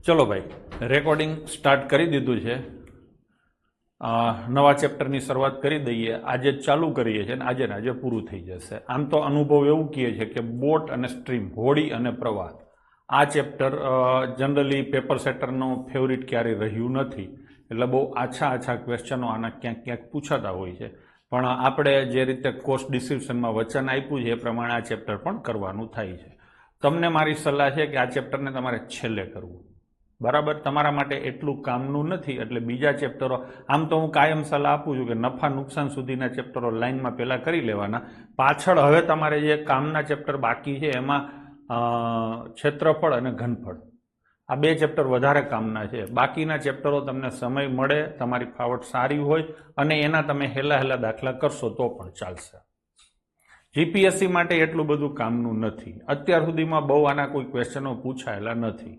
ચલો ભાઈ, recording start કરી દીધું છે. નવા ચેપ્ટરની શરૂઆત કરી દઈએ. આજે ચાલુ કરીએ છીએ અને આજે પૂરું થઈ જશે. આમ તો અનુભવ એવું કહે છે કે બોટ અને સ્ટ્રીમ, હોડી અને પ્રવાહ, આ ચેપ્ટર જનરલી પેપર સેટરનો ફેવરિટ ક્યારેય રહ્યું નથી. એટલે બહુ આછા ક્વેશ્ચનો આના ક્યાંક ક્યાંક પૂછાતા હોય છે. પણ આપણે જે રીતે કોર્સ ડિસ્ક્રિપ્શનમાં વચન આપ્યું છે એ પ્રમાણે આ ચેપ્ટર પણ કરવાનું થાય છે. તમને મારી સલાહ છે કે આ ચેપ્ટરને તમારે છેલ્લે કરવું. બરાબર, તમારા માટે એટલું કામનું નથી. એટલે બીજા ચેપ્ટરો, આમ તો હું કાયમ સલાહ આપું છું કે નફા નુકસાન સુધીના ચેપ્ટરો લાઇનમાં પહેલાં કરી લેવાના. પાછળ હવે તમારે જે કામના ચેપ્ટર બાકી છે એમાં ક્ષેત્રફળ અને ઘનફળ, આ બે ચેપ્ટર વધારે કામના છે. બાકીના ચેપ્ટરો તમને સમય મળે, તમારી ફાવટ સારી હોય અને એના તમે હેલા દાખલા કરશો તો પણ ચાલશે. જીપીએસસી માટે એટલું બધું કામનું નથી. અત્યાર સુધીમાં બહુ આના કોઈ ક્વેશ્ચનો પૂછાયેલા નથી.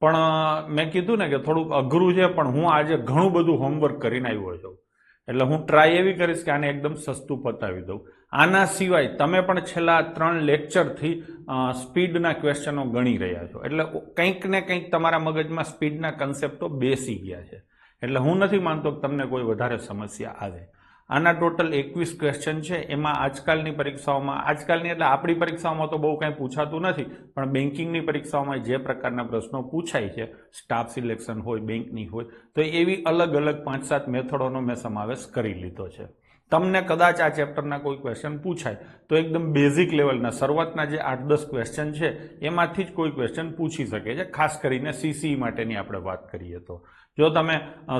પણ મેં કીધું ને કે થોડુંક અઘરું છે, પણ હું આજે ઘણું બધું હોમવર્ક કરીને આવ્યો છું. એટલે હું ટ્રાય એવી કરીશ કે આને એકદમ સસ્તું પતાવી દઉં. આના સિવાય તમે પણ છેલ્લા 3 લેક્ચરથી સ્પીડના ક્વેશ્ચનો ગણી રહ્યા છો. એટલે કંઈક ને કંઈક તમારા મગજમાં સ્પીડના કન્સેપ્ટો બેસી ગયા છે. એટલે હું નથી માનતો કે તમને કોઈ વધારે સમસ્યા આવે. આના ટોટલ 21 ક્વેશ્ચન છે. એમાં આજકાલની પરીક્ષાઓમાં, આજકાલની એટલે આપણી પરીક્ષાઓમાં તો બહુ કંઈ પૂછાતું નથી, પણ બેન્કિંગની પરીક્ષાઓમાં જે પ્રકારના પ્રશ્નો પૂછાય છે, સ્ટાફ સિલેક્શન હોય, બેંકની હોય, તો એવી અલગ 5-7 મેથડોનો મેં સમાવેશ કરી લીધો છે. તમને કદાચ આ ચેપ્ટરના કોઈ ક્વેશ્ચન પૂછાય તો એકદમ બેઝિક લેવલના શરૂઆતના જે 8-10 ક્વેશ્ચન છે એમાંથી જ કોઈ ક્વેશ્ચન પૂછી શકે છે. ખાસ કરીને સીસીઈ માટેની આપણે વાત કરીએ તો. જો તમે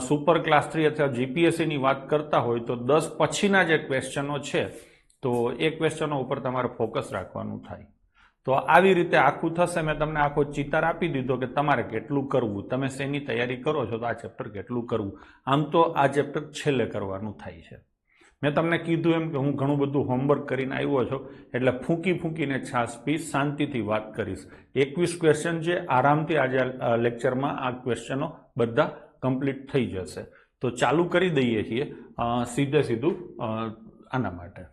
સુપર ક્લાસ 3 અથવા જીપીએસસીની વાત કરતા હોય તો 10 પછીના જે ક્વેશ્ચનો છે તો એ ક્વેશ્ચનો ઉપર તમારે ફોકસ રાખવાનું થાય. તો આવી રીતે આખું થશે. મેં તમને આખો ચિતાર આપી દીધો કે તમારે કેટલું કરવું, તમે શેની તૈયારી કરો છો તો આ ચેપ્ટર કેટલું કરવું. આમ તો આ ચેપ્ટર છેલ્લે કરવાનું થાય છે. મેં તમને કીધું એમ કે હું ઘણું બધું હોમવર્ક કરીને આવ્યો છું. એટલે ફૂંકીને છાસ પીસ શાંતિથી વાત કરીશ. 21 ક્વેશ્ચન છે. આરામથી આજે લેક્ચરમાં આ ક્વેશ્ચનો બધા કમ્પ્લીટ થઈ જશે. તો ચાલુ કરી દઈએ છીએ સીધું આના માટે,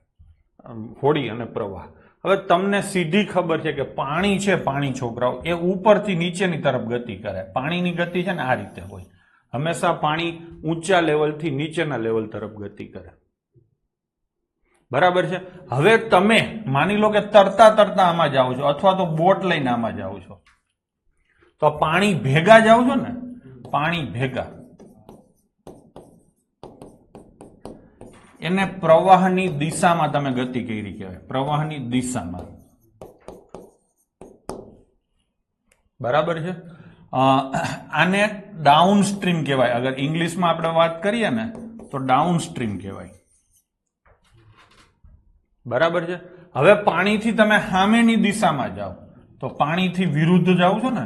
હોડી અને પ્રવાહ. હવે તમને સીધી ખબર છે કે પાણી છે, પાણી છોકરાઓ, એ ઉપરથી નીચેની તરફ ગતિ કરે. પાણીની ગતિ છે ને આ રીતે હોય. હંમેશા પાણી ઊંચા લેવલથી નીચેના લેવલ તરફ ગતિ કરે. બરાબર છે. હવે તમે માની લો કે તરતા આમાં જાઓ છો અથવા તો બોટ લઈને આમાં જાઓ છો, તો પાણી ભેગા જાઓ છો ને, પાણી ભેગા, એને પ્રવાહની દિશામાં તમે ગતિ કરી કહેવાય. પ્રવાહની દિશામાં. બરાબર છે. આને ડાઉન સ્ટ્રીમ કહેવાય. અગર ઇંગ્લિશમાં આપણે વાત કરીએ ને તો ડાઉન સ્ટ્રીમ કહેવાય. બરાબર છે. હવે પાણીથી તમે સામેની દિશામાં જાઓ તો પાણીથી વિરુદ્ધ જાઓ છો ને,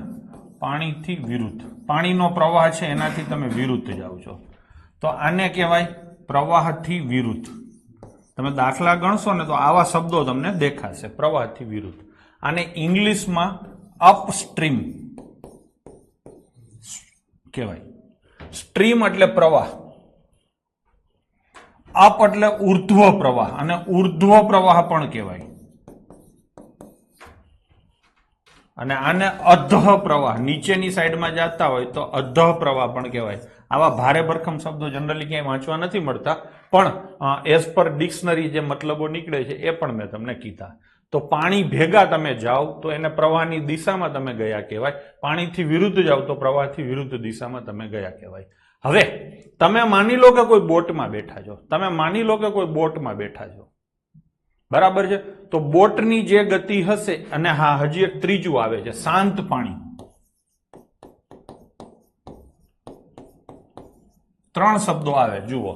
પાણીથી વિરુદ્ધ, પાણીનો પ્રવાહ છે એનાથી તમે વિરુદ્ધ જાઓ છો, તો આને કહેવાય પ્રવાહથી વિરુદ્ધ. તમે દાખલા ગણશો ને તો આવા શબ્દો તમને દેખાશે, પ્રવાહથી વિરુદ્ધ. આને ઇંગ્લિશમાં અપસ્ટ્રીમ કહેવાય. સ્ટ્રીમ એટલે પ્રવાહ, અપ એટલે ઉર્ધ્વ પ્રવાહ, અને ઉર્ધ્વ પ્રવાહ પણ કહેવાય. અને આને અધઃ પ્રવાહ, નીચેની સાઈડમાં જતા હોય તો અધઃ પ્રવાહ પણ કહેવાય. આવા ભારે ભરખમ શબ્દો જનરલી ક્યાંય વાંચવા નથી મળતા, પણ એઝ પર ડિક્શનરી જે મતલબો નીકળે છે એ પણ મેં તમને કીધા. તો પાણી ભેગા તમે જાઓ તો એને પ્રવાહની દિશામાં તમે ગયા કહેવાય. પાણીથી વિરુદ્ધ જાઓ તો પ્રવાહથી વિરુદ્ધ દિશામાં તમે ગયા કહેવાય. હવે તમે માની લો કે કોઈ બોટમાં બેઠા છો, તમે માની લો કે કોઈ બોટમાં બેઠા છો, બરાબર છે. તો બોટની જે ગતિ હશે, અને હા, હજી એક ત્રીજું આવે છે, શાંત પાણી. 3 શબ્દો આવે, જુઓ.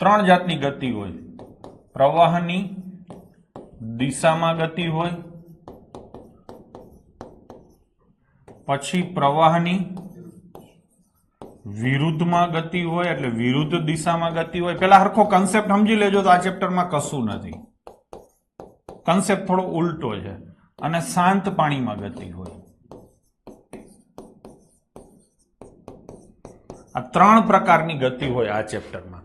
3 જાતની ગતિ હોય. પ્રવાહની દિશામાં ગતિ હોય, પછી પ્રવાહની વિરુદ્ધમાં ગતિ હોય, એટલે વિરુદ્ધ દિશામાં ગતિ હોય. પેલા હરખો કન્સેપ્ટ સમજી લેજો તો આ ચેપ્ટરમાં કશું નથી. કન્સેપ્ટ થોડો ઉલટો છે. અને શાંત પાણીમાં ગતિ હોય. આ 3 પ્રકારની ગતિ હોય આ ચેપ્ટરમાં.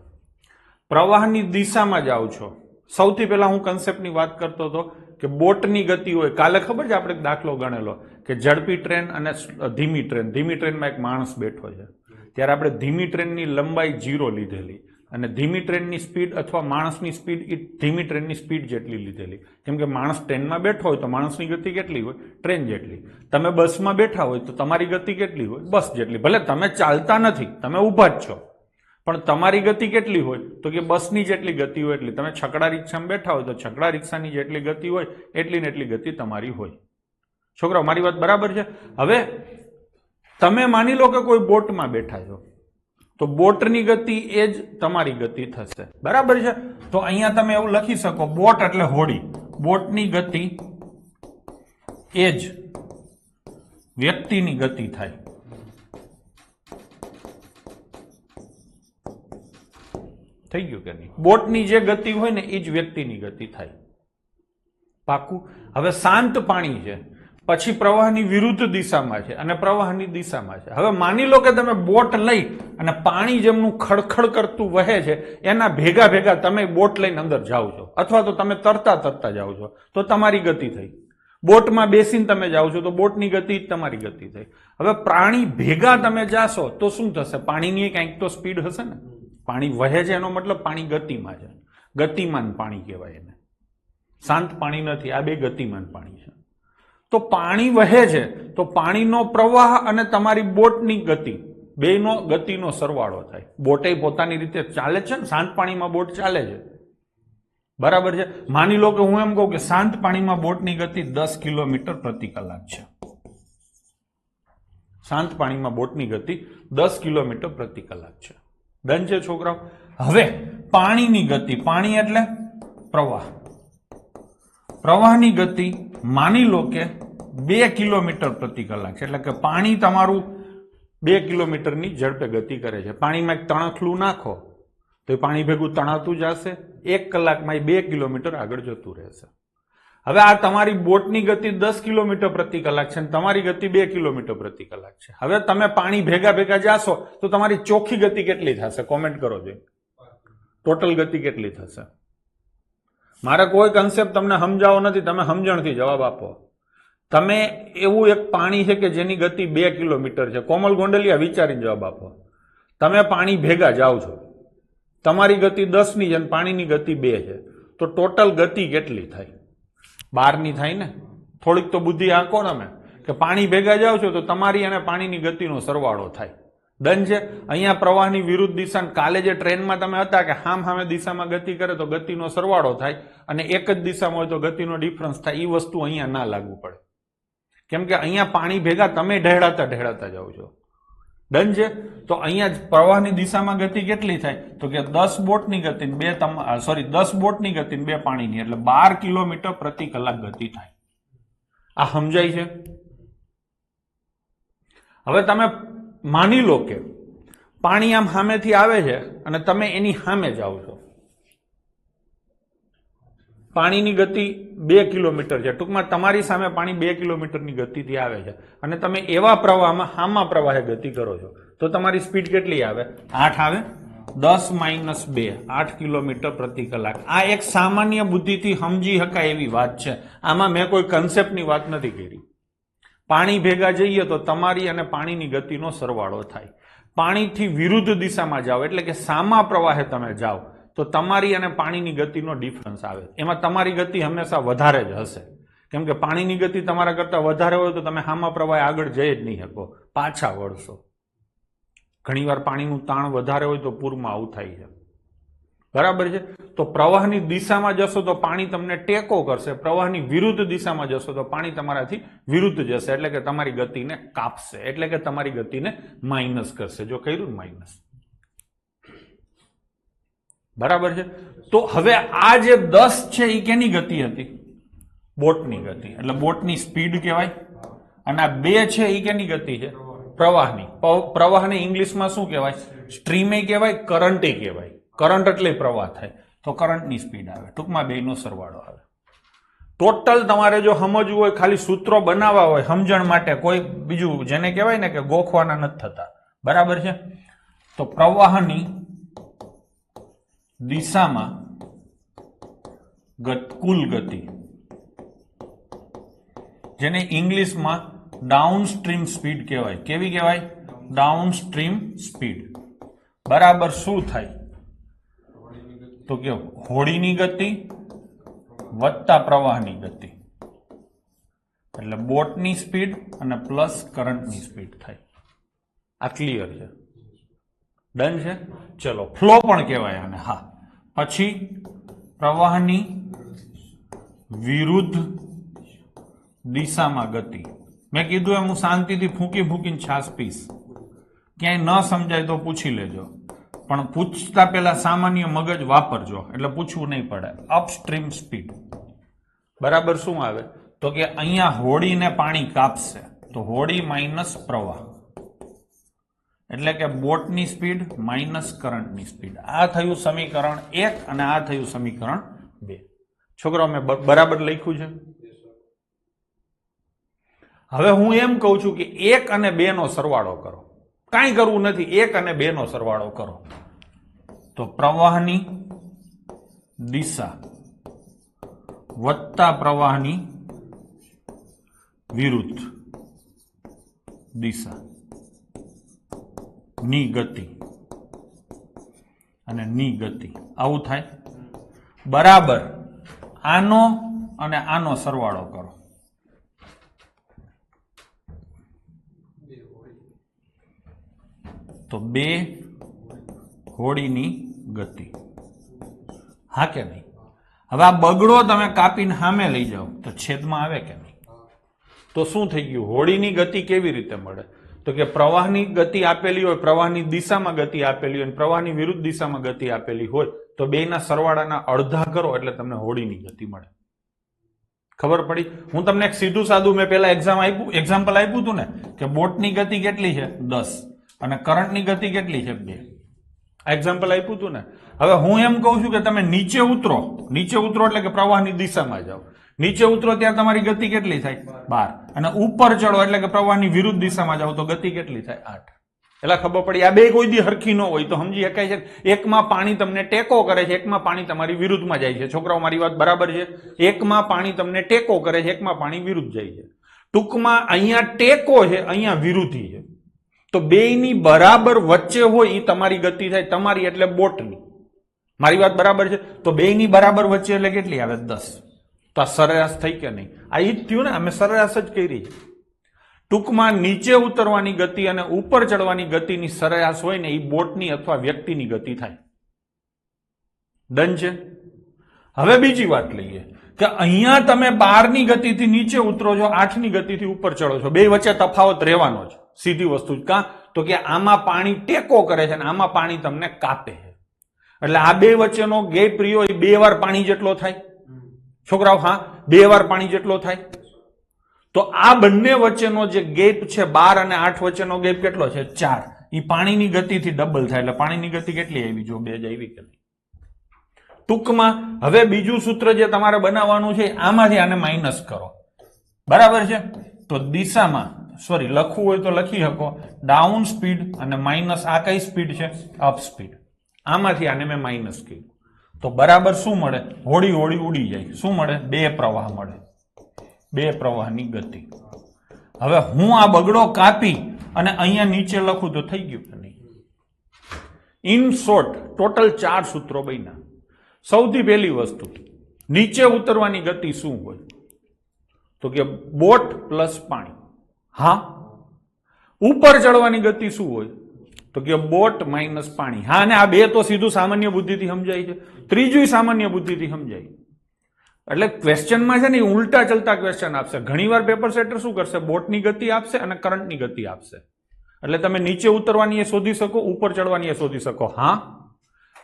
પ્રવાહની દિશામાં જાઓ છો. સૌથી પહેલા હું કન્સેપ્ટની વાત કરતો હતો કે બોટની ગતિ હોય, કાલે ખબર છે આપણે દાખલો ગણેલો કે ઝડપી ટ્રેન અને ધીમી ટ્રેનમાં એક માણસ બેઠો છે, ત્યારે આપણે ધીમી ટ્રેનની લંબાઈ 0 લીધેલી અને ધીમી ટ્રેનની સ્પીડ અથવા માણસની સ્પીડ એ ધીમી ટ્રેનની સ્પીડ જેટલી લીધેલી. કેમ કે માણસ ટ્રેનમાં બેઠો હોય તો માણસની ગતિ કેટલી હોય? ટ્રેન જેટલી. તમે બસમાં બેઠા હોય તો તમારી ગતિ કેટલી હોય? બસ જેટલી. ભલે તમે ચાલતા નથી, તમે ઊભા જ છો, પણ તમારી ગતિ કેટલી હોય? તો કે બસની જેટલી ગતિ હોય એટલી. તમે છકડા રિક્ષામાં બેઠા હોય તો છકડા રિક્ષાની જેટલી ગતિ હોય એટલી ને એટલી ગતિ તમારી હોય. છોકરાઓ, મારી વાત બરાબર છે? હવે તમે માની લો કે કોઈ બોટમાં બેઠા છો, તો બોટની ગતિ એ જ તમારી ગતિ થશે. બરાબર છે? તો અહીંયા તમે એવું લખી શકો, બોટ એટલે હોડી, બોટની ગતિ એ જ વ્યક્તિની ગતિ થાય. થઈ ગયું કે નહીં? બોટની જે ગતિ હોય ને એ જ વ્યક્તિની ગતિ થાય. પાકું? હવે શાંત પાણી છે, પછી પ્રવાહની વિરુદ્ધ દિશામાં છે અને પ્રવાહની દિશામાં છે. હવે માની લો કે તમે બોટ લઈ અને પાણી જેમનું ખડખડ કરતું વહે છે એના ભેગા ભેગા તમે બોટ લઈને અંદર જાઓ છો, અથવા તો તમે તરતા જાઓ છો, તો તમારી ગતિ થઈ. બોટમાં બેસીને તમે જાઓ છો તો બોટની ગતિ જ તમારી ગતિ થઈ. હવે પ્રાણી ભેગા તમે જાશો તો શું થશે? પાણીની કંઈક તો સ્પીડ હશે ને. પાણી વહે છે એનો મતલબ પાણી ગતિમાં છે. ગતિમાન પાણી કહેવાય એને. શાંત પાણી નથી, આ બે ગતિમાન પાણી છે. તો પાણી વહે છે તો પાણીનો પ્રવાહ અને તમારી બોટની ગતિ, બેનો ગતિનો સરવાળો થાય. બોટે પોતાની રીતે ચાલે છે ને, શાંત પાણીમાં બોટ ચાલે છે. બરાબર છે? માની લો કે હું એમ કહું કે શાંત પાણીમાં બોટની ગતિ 10 કિલોમીટર પ્રતિ કલાક છે. શાંત પાણીમાં બોટની ગતિ 10 કિલોમીટર પ્રતિ કલાક છે. ડન છે છોકરાઓ? હવે પાણીની ગતિ, પાણી એટલે પ્રવાહ, પ્રવાહની ગતિ માની લો કે 2 કિલોમીટર પ્રતિ કલાક છે. એટલે કે પાણી તમારું 2 કિલોમીટરની ઝડપે ગતિ કરે છે. પાણીમાં એક તણખલું નાખો તો એ પાણી ભેગું તણાતું જશે, 1 કલાકમાં એ 2 કિલોમીટર આગળ જતું રહેશે. હવે આ તમારી બોટની ગતિ 10 કિલોમીટર પ્રતિ કલાક છે અને તમારી ગતિ 2 કિલોમીટર પ્રતિ કલાક છે. હવે તમે પાણી ભેગા ભેગા જાશો તો તમારી ચોખ્ખી ગતિ કેટલી થશે? કોમેન્ટ કરો જોઈએ. ટોટલ ગતિ કેટલી થશે? મારે કોઈ કન્સેપ્ટ તમને સમજાવો નથી, તમે સમજણથી જવાબ આપો. તમે એવું એક પાણી છે કે જેની ગતિ 2 કિલોમીટર છે, કોમલ ગોંડલિયા વિચારીને જવાબ આપો. તમે પાણી ભેગા જાઓ છો, તમારી ગતિ 10 ની છે અને પાણીની ગતિ 2 છે, તો ટોટલ ગતિ કેટલી થાય? 12 ની થાય ને. થોડીક તો બુદ્ધિ આંકો તમે કે પાણી ભેગા જાઓ છો તો તમારી અને પાણીની ગતિનો સરવાળો થાય. ડન છે? અહીંયા પ્રવાહની વિરુદ્ધ દિશા, કાલે જે ટ્રેનમાં તમે હતા કે સામે દિશામાં ગતિ કરે તો ગતિનો સરવાળો થાય અને એક જ દિશામાં હોય તો ગતિનો ડિફરન્સ થાય. એ વસ્તુ અહીંયા ના લાગુ પડે, કેમ કે અહીંયા પાણી ભેગા તમે ઢેળાતા જાઓ છો. ડન છે? તો અહીંયા પ્રવાહની દિશામાં ગતિ કેટલી થાય? તો કે 10 બોટની ગતિ 10 બોટની ગતિ 2 પાણીની, એટલે 12 કિલોમીટર પ્રતિ કલાક ગતિ થાય. આ સમજાય છે? હવે તમે માની લો કે પાણી આમ સામેથી આવે છે અને તમે એની સામે જાઓ છો. પાણીની ગતિ 2 કિલોમીટર છે, ટૂંકમાં તમારી સામે પાણી 2 કિલોમીટરની ગતિથી આવે છે અને તમે એવા પ્રવાહમાં સામા પ્રવાહે ગતિ કરો છો તો તમારી સ્પીડ કેટલી આવે? 8 આવે. 10 - 2, 8 કિલોમીટર પ્રતિ કલાક. આ એક સામાન્ય બુદ્ધિથી સમજી શકાય એવી વાત છે. આમાં મેં કોઈ કન્સેપ્ટની વાત નથી કરી. પાણી ભેગા જઈએ તો તમારી અને પાણીની ગતિનો સરવાળો થાય. પાણીથી વિરુદ્ધ દિશામાં જાઓ એટલે કે સામા પ્રવાહે તમે જાઓ તો તમારી અને પાણીની ગતિનો ડિફરન્સ આવે. એમાં તમારી ગતિ હંમેશા વધારે જ હશે, કેમ કે પાણીની ગતિ તમારા કરતાં વધારે હોય તો તમે સામા પ્રવાહે આગળ જઈ જ નહીં શકો, પાછા વળશો. ઘણીવાર પાણીનું તાણ વધારે હોય તો પૂરમાં આવું થાય છે. બરાબર છે? તો પ્રવાહની દિશામાં જશો તો પાણી તમને ટેકો કરશે, પ્રવાહની વિરુદ્ધ દિશામાં જશો તો પાણી તમારાથી વિરુદ્ધ જશે, એટલે કે તમારી ગતિને કાપશે, એટલે કે તમારી ગતિને માઇનસ કરશે. જો કર્યું ને માઇનસ. બરાબર છે? તો હવે આ જે 10 છે એ કેની ગતિ હતી? બોટની ગતિ, એટલે બોટની સ્પીડ કહેવાય. અને આ 2 છે એ કેની ગતિ છે? પ્રવાહની. પ્રવાહને ઇંગ્લિશમાં શું કહેવાય? સ્ટ્રીમે કહેવાય, કરંટે કહેવાય. કરંટ એટલે પ્રવાહ થાય તો કરંટની સ્પીડ આવે. ટૂંકમાં બેનો સરવાળો આવે. ટોટલ તમારે જો સમજવું હોય, ખાલી સૂત્રો બનાવવા હોય સમજણ માટે, કોઈ બીજું જેને કહેવાય ને કે ગોખવાના નથી થતા. બરાબર છે? તો પ્રવાહની દિશામાં કુલ ગતિ જેને ઇંગ્લિશમાં ડાઉન સ્ટ્રીમ સ્પીડ કહેવાય. કેવી કહેવાય? Down stream speed. બરાબર શું થાય? તો કે હોડીની ગતિ વત્તા પ્રવાહની ગતિ, એટલે બોટની સ્પીડ અને પ્લસ કરંટની સ્પીડ થાય. આ ક્લિયર છે? ડન છે? ચલો, ફ્લો પણ કહેવાય આને. હા, પછી પ્રવાહની વિરુદ્ધ દિશામાં ગતિ. મેં કીધું એમ હું શાંતિથી ફૂંકી ફૂંકીને છાસ પીશ. ક્યાંય ન સમજાય તો પૂછી લેજો, પણ પૂછતા પહેલા સામાન્ય મગજ વાપરજો, એટલે પૂછવું નહીં પડે. અપસ્ટ્રીમ સ્પીડ બરાબર શું આવે? તો કે અહીંયા હોડીને પાણી કાપશે, તો હોડી માઇનસ પ્રવાહ, એટલે કે બોટની સ્પીડ માઇનસ કરંટની સ્પીડ. આ થયું સમીકરણ 1 અને આ થયું સમીકરણ 2. છોકરાઓ મેં બરાબર લખ્યું છે? હવે હું એમ કહું છું કે 1 અને 2 નો સરવાળો કરો. કાંઈ કરવું નથી, 1 અને 2 નો સરવાળો કરો. તો પ્રવાહની દિશા વત્તા પ્રવાહની વિરુદ્ધ દિશા ની ગતિ અને ની ગતિ, આવું થાય. બરાબર આનો અને આનો સરવાળો કરો. તો 2 હોડીની ગતિ. હા કે નહીં? હવે આ બગડો તમે કાપીને સામે લઈ જાઓ તો છેદમાં આવે કે નહીં? તો શું થઈ ગયું? હોડીની ગતિ કેવી રીતે મળે? તો કે પ્રવાહની ગતિ આપેલી હોય, પ્રવાહની દિશામાં ગતિ આપેલી હોય, પ્રવાહની વિરુદ્ધ દિશામાં ગતિ આપેલી હોય, તો બેના સરવાળાના અડધા કરો એટલે તમને હોડીની ગતિ મળે. ખબર પડી? હું તમને એક સીધું સાદું મેં પેલા એક્ઝામ્પલ આપ્યું હતું ને કે બોટની ગતિ કેટલી છે? 10 અને કરંટની ગતિ કેટલી છે? 2. આ એક્ઝામ્પલ આપ્યું હતું ને. હવે હું એમ કહું છું કે તમે નીચે ઉતરો એટલે કે પ્રવાહની દિશામાં જાઓ. નીચે ઉતરો ત્યારે તમારી ગતિ કેટલી થાય? 12. અને ઉપર ચડો એટલે કે પ્રવાહની વિરુદ્ધ દિશામાં જાઓ તો ગતિ કેટલી થાય? 8. એટલે ખબર પડી? આ બે કોઈ દી હરખી ન હોય તો સમજી શકાય છે. એકમાં પાણી તમને ટેકો કરે છે, એકમાં પાણી તમારી વિરુદ્ધમાં જાય છે. છોકરાઓ મારી વાત બરાબર છે? એકમાં પાણી તમને ટેકો કરે છે, એકમાં પાણી વિરુદ્ધ જાય છે. ટૂંકમાં અહીંયા ટેકો છે, અહીંયા વિરુદ્ધી છે. તો બેયની બરાબર વચ્ચે હોય એ તમારી ગતિ થાય. તમારી એટલે બોટની. મારી વાત બરાબર છે? તો બેયની બરાબર વચ્ચે એટલે કેટલી આવે? 10. તો આ સરેરાશ થઈ કે નહીં? આ ઈ જ થયું ને, અમે સરેરાશ જ કરી છે. ટૂંકમાં નીચે ઉતરવાની ગતિ અને ઉપર ચડવાની ગતિની સરેરાશ હોય ને એ બોટની અથવા વ્યક્તિની ગતિ થાય. ડન છે? હવે બીજી વાત લઈએ કે અહીંયા તમે 12 ની ગતિથી નીચે ઉતરો છો, 8 ની ગતિથી ઉપર ચડો છો. બે વચ્ચે તફાવત રહેવાનો જ, સીધી વસ્તુ જ. કાં તો કે આમાં પાણી ટેકો કરે છે અને આમાં પાણી તમને કાપે છે. એટલે આ બે વચ્ચેનો ગેપ રહ્યો એ 2 વાર પાણી જેટલો થાય. છોકરાઓ, હા, 2 વાર પાણી જેટલો થાય. તો આ બંને વચ્ચેનો જે ગેપ છે 12 અને 8 વચ્ચેનો ગેપ કેટલો છે? 4. એ પાણીની ગતિથી ડબલ થાય. એટલે પાણીની ગતિ કેટલી આવી? જો 2 જ આવી કે નહીં? ટૂંકમાં હવે બીજું સૂત્ર જે તમારે બનાવવાનું છે આમાંથી આને માઇનસ કરો. બરાબર છે? તો દિશામાં લખવું હોય તો લખી શકો ડાઉન સ્પીડ અને માઇનસ આ કઈ સ્પીડ છે? Up speed. આમાંથી આને મેં માઇનસ કર્યું તો બરાબર શું મળે? હોડી ઉડી જાય. શું મળે? 2 પ્રવાહ મળે. 2 પ્રવાહની ગતિ. હવે હું આ બગડો કાપી અને અહીંયા નીચે લખું તો થઈ ગયું કે નહીં? ઇન શોર્ટ ટોટલ 4 સૂત્રો બન્યા. સૌથી પહેલી વસ્તુ, નીચે ઉતરવાની ગતિ શું હોય? તો કે બોટ પ્લસ પાણી. હા. ઉપર ચડવાની ગતિ શું હોય? તો કે બોટ માઇનસ પાણી. હા, અને આ બે તો સીધું સામાન્ય બુદ્ધિથી સમજાય છે. ત્રીજું સામાન્ય બુદ્ધિથી સમજાય. એટલે ક્વેશ્ચનમાં છે ને ઉલટા ચલતા ક્વેશ્ચન આપશે. ઘણીવાર પેપર સેટર શું કરશે? બોટની ગતિ આપશે અને કરંટની ગતિ આપશે. એટલે તમે નીચે ઉતરવાની એ શોધી શકો, ઉપર ચડવાની એ શોધી શકો. હા.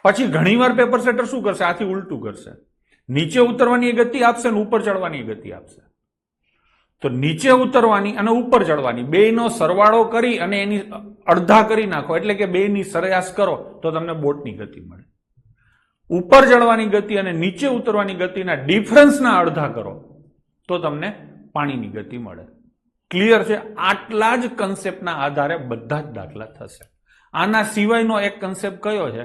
પછી ઘણીવાર પેપર સેટર શું કરશે? આથી ઉલટું કરશે. નીચે ઉતરવાની એ ગતિ આપશે અને ઉપર ચડવાની એ ગતિ આપશે. તો નીચે ઉતરવાની અને ઉપર ચડવાની બેયનો સરવાળો કરી અને એની અડધા કરી નાખો, એટલે કે બેયની સરેરાશ કરો તો તમને બોટની ગતિ મળે. ઉપર ચડવાની ગતિ અને નીચે ઉતરવાની ગતિના ડિફરન્સના અડધા કરો તો તમને પાણીની ગતિ મળે. ક્લિયર છે? આટલા જ કન્સેપ્ટના આધારે બધા જ દાખલા થશે. આના સિવાયનો એક કન્સેપ્ટ કયો છે?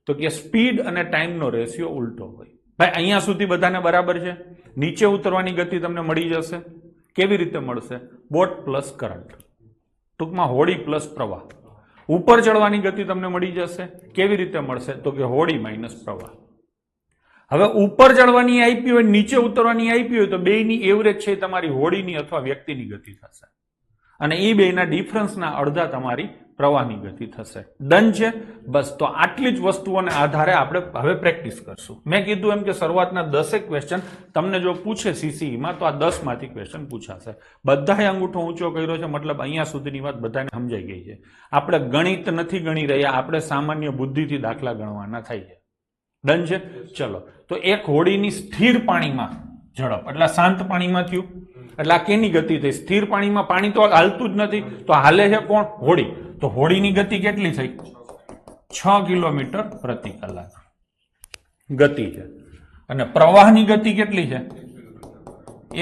તો કે સ્પીડ અને ટાઈમનો રેશિયો ઉલટો હોય. ભાઈ અહીંયા સુધી બધાને બરાબર છે? નીચે ઉતરવાની ગતિ તમને મળી જશે, કેવી રીતે મળશે? બોટ પ્લસ કરંટ, ટૂંકમાં હોડી પ્લસ પ્રવાહ. ઉપર ચડવાની ગતિ તમને મળી જશે. કેવી રીતે મળશે? તો કે હોડી માઇનસ પ્રવાહ. હવે ઉપર ચડવાની આપી હોય, નીચે ઉતરવાની આપી હોય, તો બેયની એવરેજ છે તમારી હોડીની અથવા વ્યક્તિની ગતિ થશે, અને એ બેયના ડિફરન્સના અડધા તમારી પ્રવાહની ગતિ થશે. ડન છે? બસ, તો આટલી જ વસ્તુઓને આધારે આપણે હવે પ્રેક્ટિસ કરશું. મેં કીધું એમ કે શરૂઆતના 10 ક્વેશ્ચન તમને જો પૂછે સીસીઈમાં તો આ 10 માંથી ક્વેશ્ચન પૂછાશે. બધાએ અંગૂઠો ઊંચો કર્યો છે, મતલબ અહીંયા સુધીની વાત બધાને સમજાઈ ગઈ છે. આપણે ગણિત નથી ગણી રહ્યા, આપણે સામાન્ય બુદ્ધિથી દાખલા ગણવાના થાય છે. ડન છે? ચલો, તો એક હોડીની સ્થિર પાણીમાં ઝડપ એટલે શાંત પાણીમાં થયું, એટલે આ કેની ગતિ થઈ? સ્થિર પાણીમાં પાણી તો હાલતું જ નથી, તો હાલે છે કોણ? હોડી. તો હોડીની ગતિ કેટલી થઈ? 6 કિલોમીટર પ્રતિ કલાક ગતિ છે. અને પ્રવાહની ગતિ કેટલી છે?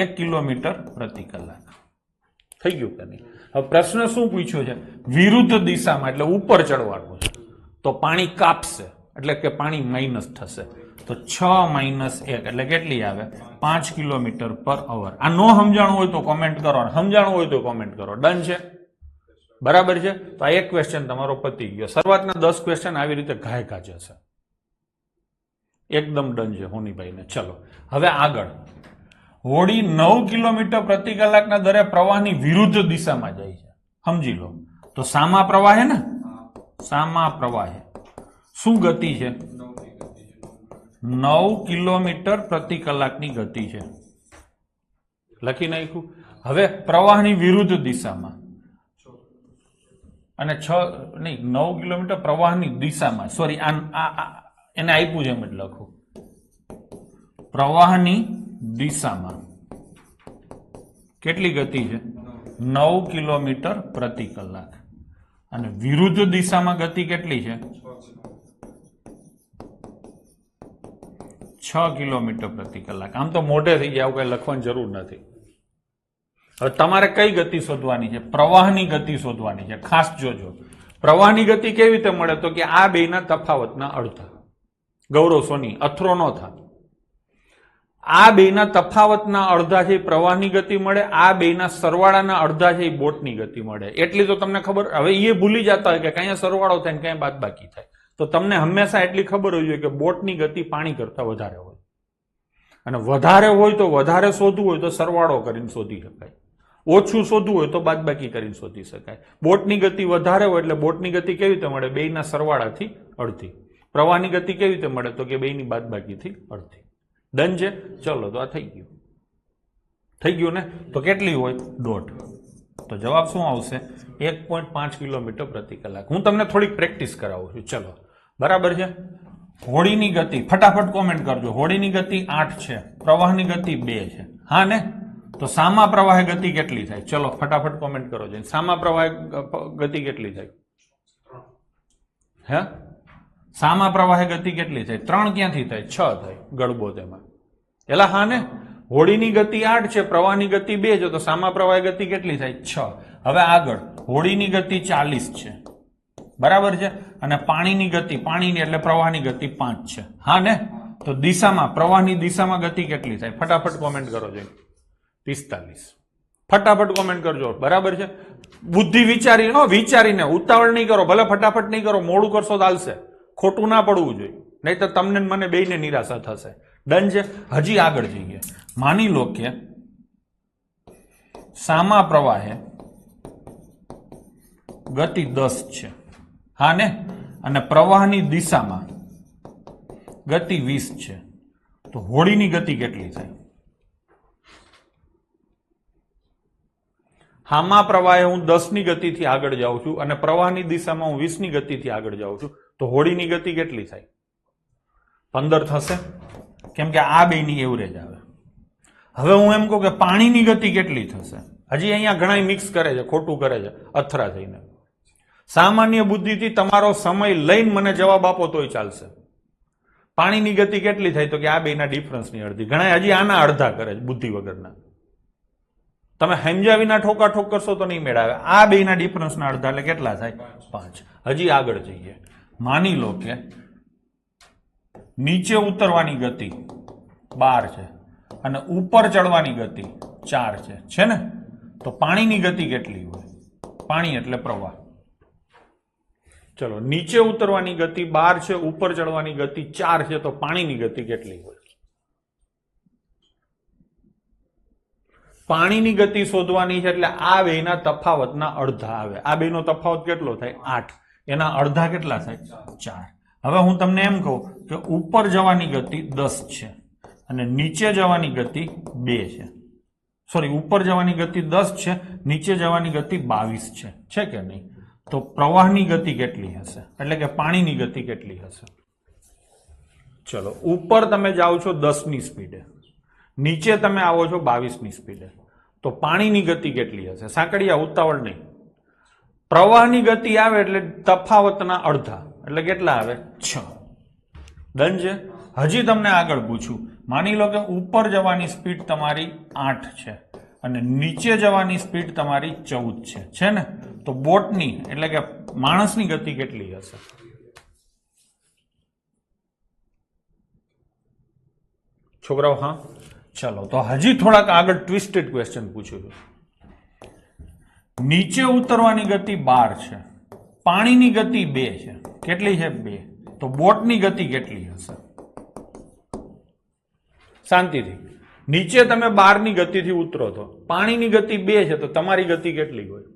1 કિલોમીટર પ્રતિ કલાક. થઈ ગયું કે નહીં? હવે પ્રશ્ન શું પૂછ્યો છે? વિરુદ્ધ દિશામાં એટલે ઉપર ચડવાનું છે, તો પાણી કાપશે એટલે કે પાણી માઇનસ થશે. તો 6 માઇનસ 1 એટલે કેટલી આવે? 5 કિલોમીટર પર અવર. આ નો સમજાણું હોય તો કોમેન્ટ કરો, સમજાણું હોય તો કોમેન્ટ કરો. ડન છે? બરાબર છે? તો આ એક ક્વેશ્ચન તમારો પતી ગયો. શરૂઆતના 10 ક્વેશ્ચન આવી રીતે ઘાય ઘા જશે. એકદમ ડન છે હોનીભાઈને. ચલો હવે આગળ. હોડી 9 કિલોમીટર પ્રતિ કલાકના દરે પ્રવાહની વિરુદ્ધ દિશામાં જાય છે. સમજી લો. તો સામા પ્રવાહે ને, સામા પ્રવાહે શું ગતિ છે? 9 કિલોમીટર પ્રતિ કલાકની ગતિ છે. લખી નાખ્યું. હવે પ્રવાહની વિરુદ્ધ દિશામાં, અને 9 કિલોમીટર પ્રવાહની દિશામાં, સોરી એને આપ્યું છે એમ જ લખું. પ્રવાહની દિશામાં કેટલી ગતિ છે? 9 કિલોમીટર પ્રતિ કલાક. અને વિરુદ્ધ દિશામાં ગતિ કેટલી છે? 6 કિલોમીટર પ્રતિ કલાક. આમ તો મોઢે થઈ જાય, આવું કઈ લખવાની જરૂર નથી. હવે તમારે કઈ ગતિ શોધવાની છે? પ્રવાહની ગતિ શોધવાની છે. ખાસ જોજો, પ્રવાહની ગતિ કેવી રીતે મળે? તો કે આ બેના તફાવતના અડધા. ગૌરવ સોની, અથરો ન થા. આ બેના તફાવતના અડધા છે પ્રવાહની ગતિ મળે, આ બેના સરવાળાના અડધા છે બોટની ગતિ મળે. એટલી તો તમને ખબર. હવે એ ભૂલી જતા હોય કે કયા સરવાળો થાય ને કયા બાદબાકી થાય. તો તમને હંમેશા એટલી ખબર હોવી જોઈએ કે બોટની ગતિ પાણી કરતા વધારે હોય, અને વધારે હોય તો વધારે શોધવું હોય તો સરવાળો કરીને શોધી શકાય, ઓછું શોધવું હોય તો બાદબાકી કરીને શોધી શકાય. બોટની ગતિ વધારે હોય એટલે બોટની ગતિ કેવી રીતે મળે? બેયના સરવાળાથી અડધી. પ્રવાહની ગતિ કેવી રીતે મળે? તો કે બેયની બાદબાકીથી અડધી. ડન છે? ચલો, તો આ થઈ ગયું. થઈ ગયું ને? તો કેટલી હોય? 1.5. તો જવાબ શું આવશે? 1.5 કિલોમીટર પ્રતિ કલાક. હું તમને થોડીક પ્રેક્ટિસ કરાવું છું. ચલો, બરાબર છે? હોડીની ગતિ ફટાફટ કોમેન્ટ કરજો. હોડીની ગતિ 8 છે, પ્રવાહની ગતિ 2 છે. હા ને? તો સામા પ્રવાહે ગતિ કેટલી થાય? ચલો ફટાફટ કોમેન્ટ કરો. સામા પ્રવાહે ગતિ કેટલી થાય? હે? સામા પ્રવાહે ગતિ કેટલી થાય? 3 ક્યાંથી થાય? 6 થાય. ગળબો તેમાં. એલા હા ને? હોડીની ગતિ 8 છે, પ્રવાહની ગતિ 2 છે, તો સામા પ્રવાહે ગતિ કેટલી થાય? 6. હવે આગળ, હોડીની ગતિ 40 છે, બરાબર છે, અને પાણીની ગતિ, પાણીની એટલે પ્રવાહની ગતિ 5 છે. હા ને? તો દિશામાં, પ્રવાહની દિશામાં ગતિ કેટલી થાય? ફટાફટ કોમેન્ટ કરો. 45. ફટાફટ કોમેન્ટ કરજો. બરાબર છે? બુદ્ધિ વિચારીને, ઉતાવળ નહીં કરો. ભલે ફટાફટ નહીં કરો, મોડું કરશો તો ચાલશે. ખોટું ના પડવું જોઈએ, નહીં તો તમને મને બેયને નિરાશા થશે. ડન છે? હજી આગળ જઈએ. માની લો કે સામા પ્રવાહે ગતિ 10 છે. હા ને? અને પ્રવાહની દિશામાં ગતિ 20 છે. તો હોડીની ગતિ કેટલી થાય? સામા પ્રવાહે હું 10 ની ગતિથી આગળ જાઉં છું અને પ્રવાહની દિશામાં હું 20 ની ગતિથી આગળ જાઉં છું, તો હોડીની ગતિ કેટલી થાય? 15 થશે, કેમ કે આ બેની એવરેજ આવે. હવે હું એમ કહું કે પાણીની ગતિ કેટલી થશે? હજી અહીંયા ઘણા મિક્સ કરે છે, ખોટું કરે છે, અથરા થઈને. સામાન્ય બુદ્ધિથી તમારો સમય લઈને મને જવાબ આપો તોય ચાલશે. પાણીની ગતિ કેટલી થાય? તો કે આ બેના ડિફરન્સની અડધી. ઘણા હજી આના અડધા કરે છે, બુદ્ધિ વગરના. તમે સમજ્યા વિના ઠોકાઠોક કરશો તો નહીં મેળાવે. આ બેના ડિફરન્સના અડધા એટલે કેટલા થાય? 5. હજી આગળ જઈએ. માની લો કે નીચે ઉતરવાની ગતિ 12 છે અને ઉપર ચડવાની ગતિ 4 છે ને? તો પાણીની ગતિ કેટલી હોય? પાણી એટલે પ્રવાહ. ચલો, નીચે ઉતરવાની ગતિ 12 છે, ઉપર ચડવાની ગતિ 4 છે, તો પાણીની ગતિ કેટલી હોય? પાણીની ગતિ શોધવાની છે એટલે આ બેના તફાવતના અડધા આવે. આ બેનો તફાવત કેટલો થાય? 8. એના અડધા કેટલા થાય? 4. હવે હું તમને એમ કહું કે ઉપર જવાની ગતિ 10 છે અને નીચે જવાની ગતિ 2 છે. સોરી, ઉપર જવાની ગતિ 10 છે, નીચે જવાની ગતિ 22 છે કે નહીં? તો પ્રવાહની ગતિ કેટલી હશે? એટલે કે પાણીની ગતિ કેટલી હશે? ચલો, ઉપર તમે જાઓ છો 10 ની સ્પીડે, નીચે તમે આવો છો 22 ની સ્પીડે, તો પાણીની ગતિ કેટલી હશે? સાંકળિયા, ઉતાવળ નહીં. પ્રવાહની ગતિ આવે એટલે તફાવતના અડધા, એટલે કેટલા આવે? 6. ડન છે? હજી તમને આગળ પૂછું, માની લો કે ઉપર જવાની સ્પીડ તમારી 8 છે અને નીચે જવાની સ્પીડ તમારી 14 છે ને? તો બોટની એટલે કે માણસની ગતિ કેટલી હશે? છોકરાઓ, હા? ચલો, તો હજી થોડાક આગળ ટ્વિસ્ટેડ ક્વેશ્ચન પૂછું છું. નીચે ઉતરવાની ગતિ 12 છે, પાણીની ગતિ 2 છે. કેટલી છે? 2. તો બોટની ગતિ કેટલી હશે? શાંતિથી. નીચે તમે 12 ની ગતિથી ઉતરો છો, પાણીની ગતિ 2 છે, તો તમારી ગતિ કેટલી હોય?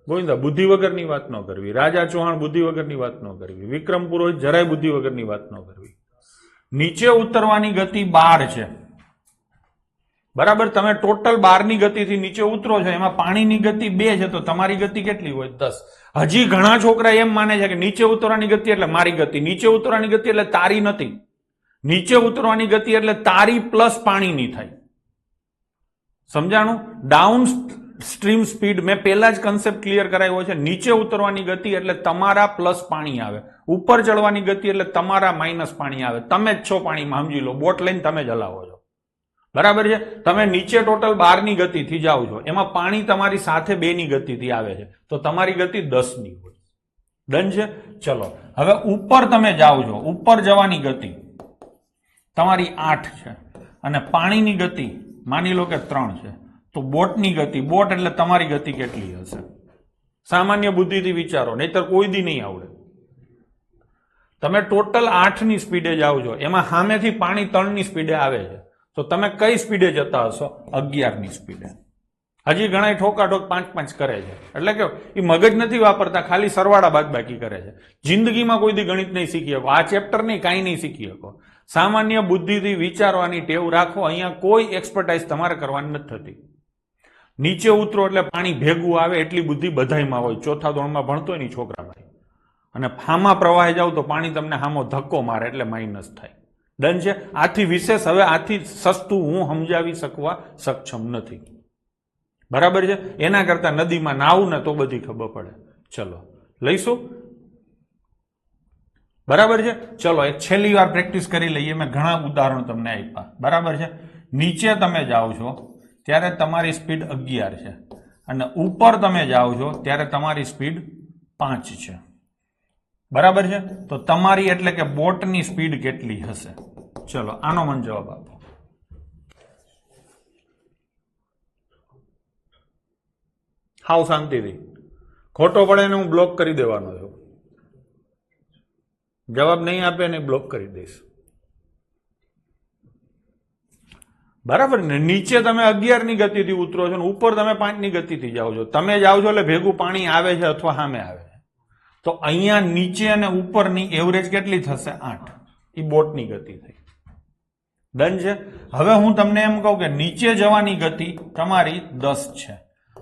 ગોવિંદા, બુદ્ધિ વગરની વાત ન કરવી. રાજા ચૌહાણ, બુદ્ધિ વગરની વાત ન કરવી. વિક્રમ પુરોહિત, જરાય બુદ્ધિ વગરની વાત ન કરવી. નીચે ઉતરવાની ગતિ 12 છે, બરાબર? તમે ટોટલ 12 ની ગતિથી નીચે ઉતરો છો, એમાં પાણીની ગતિ 2 છે, તો તમારી ગતિ કેટલી હોય? 10. હજી ઘણા છોકરા એમ માને છે કે નીચે ઉતરવાની ગતિ એટલે મારી ગતિ, નીચે ઉતરવાની ગતિ એટલે તારી નથી. નીચે ઉતરવાની ગતિ એટલે તારી પ્લસ પાણીની થાય. સમજાણું? ડાઉન સ્ટ્રીમ સ્પીડ મેં પહેલા જ કન્સેપ્ટ ક્લિયર કરાવ્યો છે. નીચે ઉતરવાની ગતિ એટલે તમારા પ્લસ પાણી આવે, ઉપર ચડવાની ગતિ એટલે તમારા માઇનસ પાણી આવે. તમે જ છો પાણીમાં, સમજી લો. બોટ લઈને તમે જ હલાવો છો, બરાબર છે? તમે નીચે ટોટલ 12 ની ગતિથી જાઓ છો, એમાં પાણી તમારી સાથે 2 ની ગતિથી આવે છે, તો તમારી ગતિ 10 ની હોય. ડન છે? ચલો, હવે ઉપર તમે જાઓ છો, ઉપર જવાની ગતિ તમારી 8 છે અને પાણીની ગતિ માની લો કે 3 છે, તો બોટની ગતિ, બોટ એટલે તમારી ગતિ કેટલી હશે? સામાન્ય બુદ્ધિથી વિચારો, નહીતર કોઈ દી નહીં આવડે. તમે ટોટલ 8 ની સ્પીડે જાઓ છો, એમાં સામેથી પાણી 3 ની સ્પીડે આવે છે, તો તમે કઈ સ્પીડે જતા હશો? 11 ની સ્પીડે. હજી ઘણા ઠોકાઠોક 5-5 કરે છે, એટલે કે એ મગજ નથી વાપરતા, ખાલી સરવાળા બાદબાકી કરે છે. જિંદગીમાં કોઈ દી ગણિત નહીં શીખી શકો, આ ચેપ્ટર નહીં, કાંઈ નહીં શીખી શકો. સામાન્ય બુદ્ધિથી વિચારવાની ટેવ રાખો. અહીંયા કોઈ એક્સપર્ટાઇઝ તમારે કરવાની નથી થતી. નીચે ઉતરો એટલે પાણી ભેગું આવે, એટલી બુદ્ધિ બધાયમાં હોય. ચોથા ધોરણમાં ભણતો હોય ને છોકરામાં. અને હામા પ્રવાહે જાવ તો પાણી તમને હામો ધક્કો મારે એટલે માઇનસ થાય. ડન છે? આથી વિશેષ હવે આથી સસ્તું હું સમજાવી શકવા સક્ષમ નથી, બરાબર છે? એના કરતા નદીમાં નાવું ને તો બધી ખબર પડે. ચલો, લઈશું, બરાબર છે? ચલો, એક છેલ્લી વાર પ્રેક્ટિસ કરી લઈએ. મેં ઘણા ઉદાહરણ તમને આપ્યા, બરાબર છે? નીચે તમે જાઓ છો ત્યારે તમારી સ્પીડ 11 છે અને ઉપર તમે જાઓ છો ત્યારે તમારી સ્પીડ 5 છે, બરાબર છે? તો તમારી એટલે કે બોટની સ્પીડ કેટલી હશે? ચલો, આનો મને જવાબ આપો. હાવ શાંતિથી. ખોટો પડે ને હું બ્લોક કરી દેવાનો છું. જવાબ નહીં આપે ને બ્લોક કરી દઈશ, બરાબર ને? નીચે તમે 11 ની ગતિથી ઉતરો છો ને ઉપર તમે 5 ની ગતિથી જાઓ છો. તમે જાઓ છો એટલે ભેગું પાણી આવે છે અથવા સામે આવે છે. તો અહીંયા નીચે અને ઉપરની એવરેજ કેટલી થશે? 8. એ બોટની ગતિ થઈ. ડન છે? હવે હું તમને એમ કહું કે નીચે જવાની ગતિ તમારી 10 છે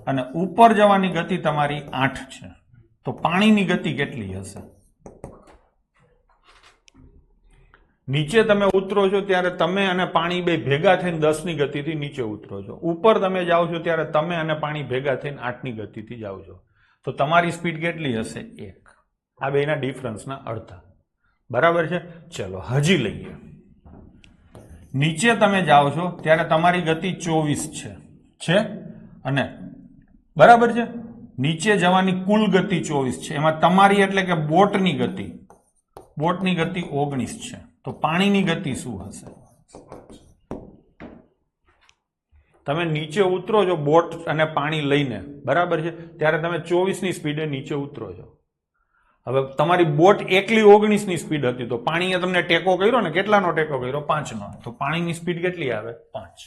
અને ઉપર જવાની ગતિ તમારી 8 છે, તો પાણીની ગતિ કેટલી હશે? નીચે તમે ઉતરો છો ત્યારે તમે અને પાણી બે ભેગા થઈને 10 ની ગતિથી નીચે ઉતરો છો. ઉપર તમે જાઓ છો ત્યારે તમે અને પાણી ભેગા થઈને 8 ની ગતિથી જાઓ છો, તો તમારી સ્પીડ કેટલી હશે? 1. આ બેના ડિફરન્સના અડધા, બરાબર છે? ચલો, હજી લઈએ. નીચે તમે જાઓ છો ત્યારે તમારી ગતિ 24 છે અને બરાબર છે? નીચે જવાની કુલ ગતિ 24 છે, એમાં તમારી એટલે કે બોટની ગતિ 19 છે, તો પાણીની ગતિ શું હશે? તમે નીચે ઉતરો છો બોટ અને પાણી લઈને, બરાબર છે, ત્યારે તમે 24ની સ્પીડે નીચે ઉતરો છો. હવે તમારી બોટ એકલી 19ની સ્પીડ હતી, તો પાણીએ તમને ટેકો કર્યો ને, કેટલાનો ટેકો કર્યો? 5નો. તો પાણીની સ્પીડ કેટલી આવે? 5.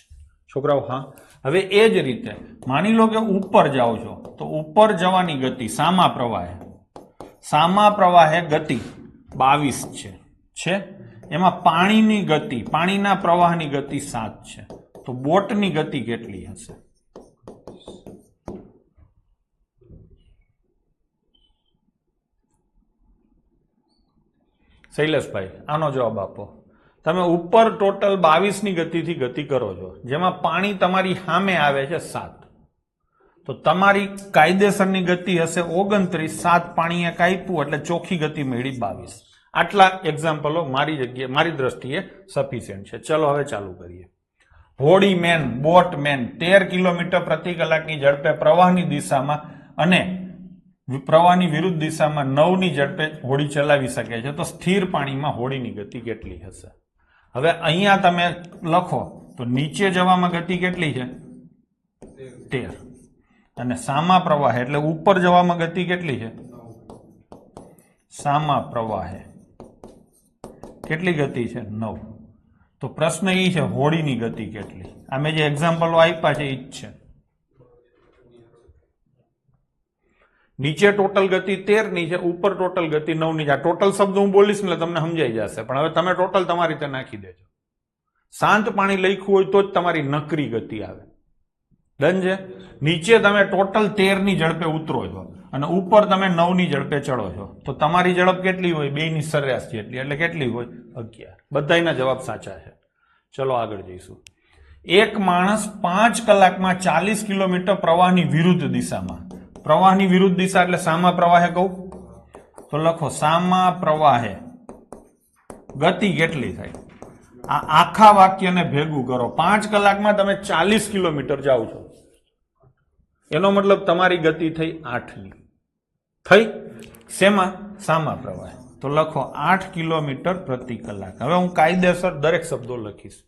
છોકરાઓ હા. હવે એ જ રીતે માની લો કે ઉપર જાઓ છો, તો ઉપર જવાની ગતિ સામા પ્રવાહે ગતિ 22 છે. એમાં પાણીની ગતિ, પાણીના પ્રવાહની ગતિ 7 છે. તો બોટની ગતિ કેટલી હશે? શૈલેષભાઈ આનો જવાબ આપો. તમે ઉપર ટોટલ 22ની ગતિથી ગતિ કરો છો, જેમાં પાણી તમારી સામે આવે છે 7, તો તમારી કાયદેસરની ગતિ હશે 29. 7 પાણીએ કાપ્યું એટલે ચોખ્ખી ગતિ મળી 22. આટલા એક્ઝામ્પલો મારી દ્રષ્ટિએ સફિશિયન્ટ છે. ચલો હવે ચાલુ કરીએ. હોડીમેન, બોટમેન 13 કિલોમીટર પ્રતિ કલાકની ઝડપે પ્રવાહની દિશામાં અને પ્રવાહની વિરુદ્ધ દિશામાં 9ની ઝડપે હોડી ચલાવી શકે છે. તો સ્થિર પાણીમાં હોડીની ગતિ કેટલી હશે? હવે અહીંયા તમે લખો તો નીચે જવામાં ગતિ કેટલી છે? 13. અને સામા પ્રવાહે એટલે ઉપર જવામાં ગતિ કેટલી છે? સામા પ્રવાહે કેટલી ગતિ છે? 9. તો પ્રશ્ન એ છે હોડીની ગતિ કેટલી? આ મેં જે એક્ઝામ્પલો આપ્યા છે એ જ છે. નીચે ટોટલ ગતિ 13ની છે, ઉપર ટોટલ ગતિ 9ની છે. આ ટોટલ શબ્દ હું બોલીશ ને તમે સમજાઈ જશે, પણ હવે તમે ટોટલ તમારી રીતે નાખી દેજો. શાંત પાણી લખ્યું હોય તો જ તમારી નકરી ગતિ આવે. ડન છે? નીચે તમે ટોટલ 13ની ઝડપે ઉતરો છો અને ઉપર તમે 9ની ઝડપે ચડો છો, તો તમારી ઝડપ કેટલી હોય? બેની સરેરાશ જેટલી, એટલે કેટલી હોય? 11. બધાયના જવાબ સાચા છે. ચલો આગળ જઈશું. એક માણસ 5 કલાકમાં 40 કિલોમીટર પ્રવાહની વિરુદ્ધ દિશામાં, પ્રવાહની વિરુદ્ધ દિશા એટલે સામા પ્રવાહે કહું તો લખો સામા પ્રવાહે ગતિ કેટલી થાય? આ આખા વાક્યને ભેગું કરો. 5 કલાકમાં તમે 40 કિલોમીટર જાઓ છો, એનો મતલબ તમારી ગતિ થઈ 8ની. થઈ શેમાં? સામા પ્રવાહે. તો લખો 8 કિલોમીટર પ્રતિ કલાક. હવે હું કાયદેસર દરેક શબ્દો લખીશ.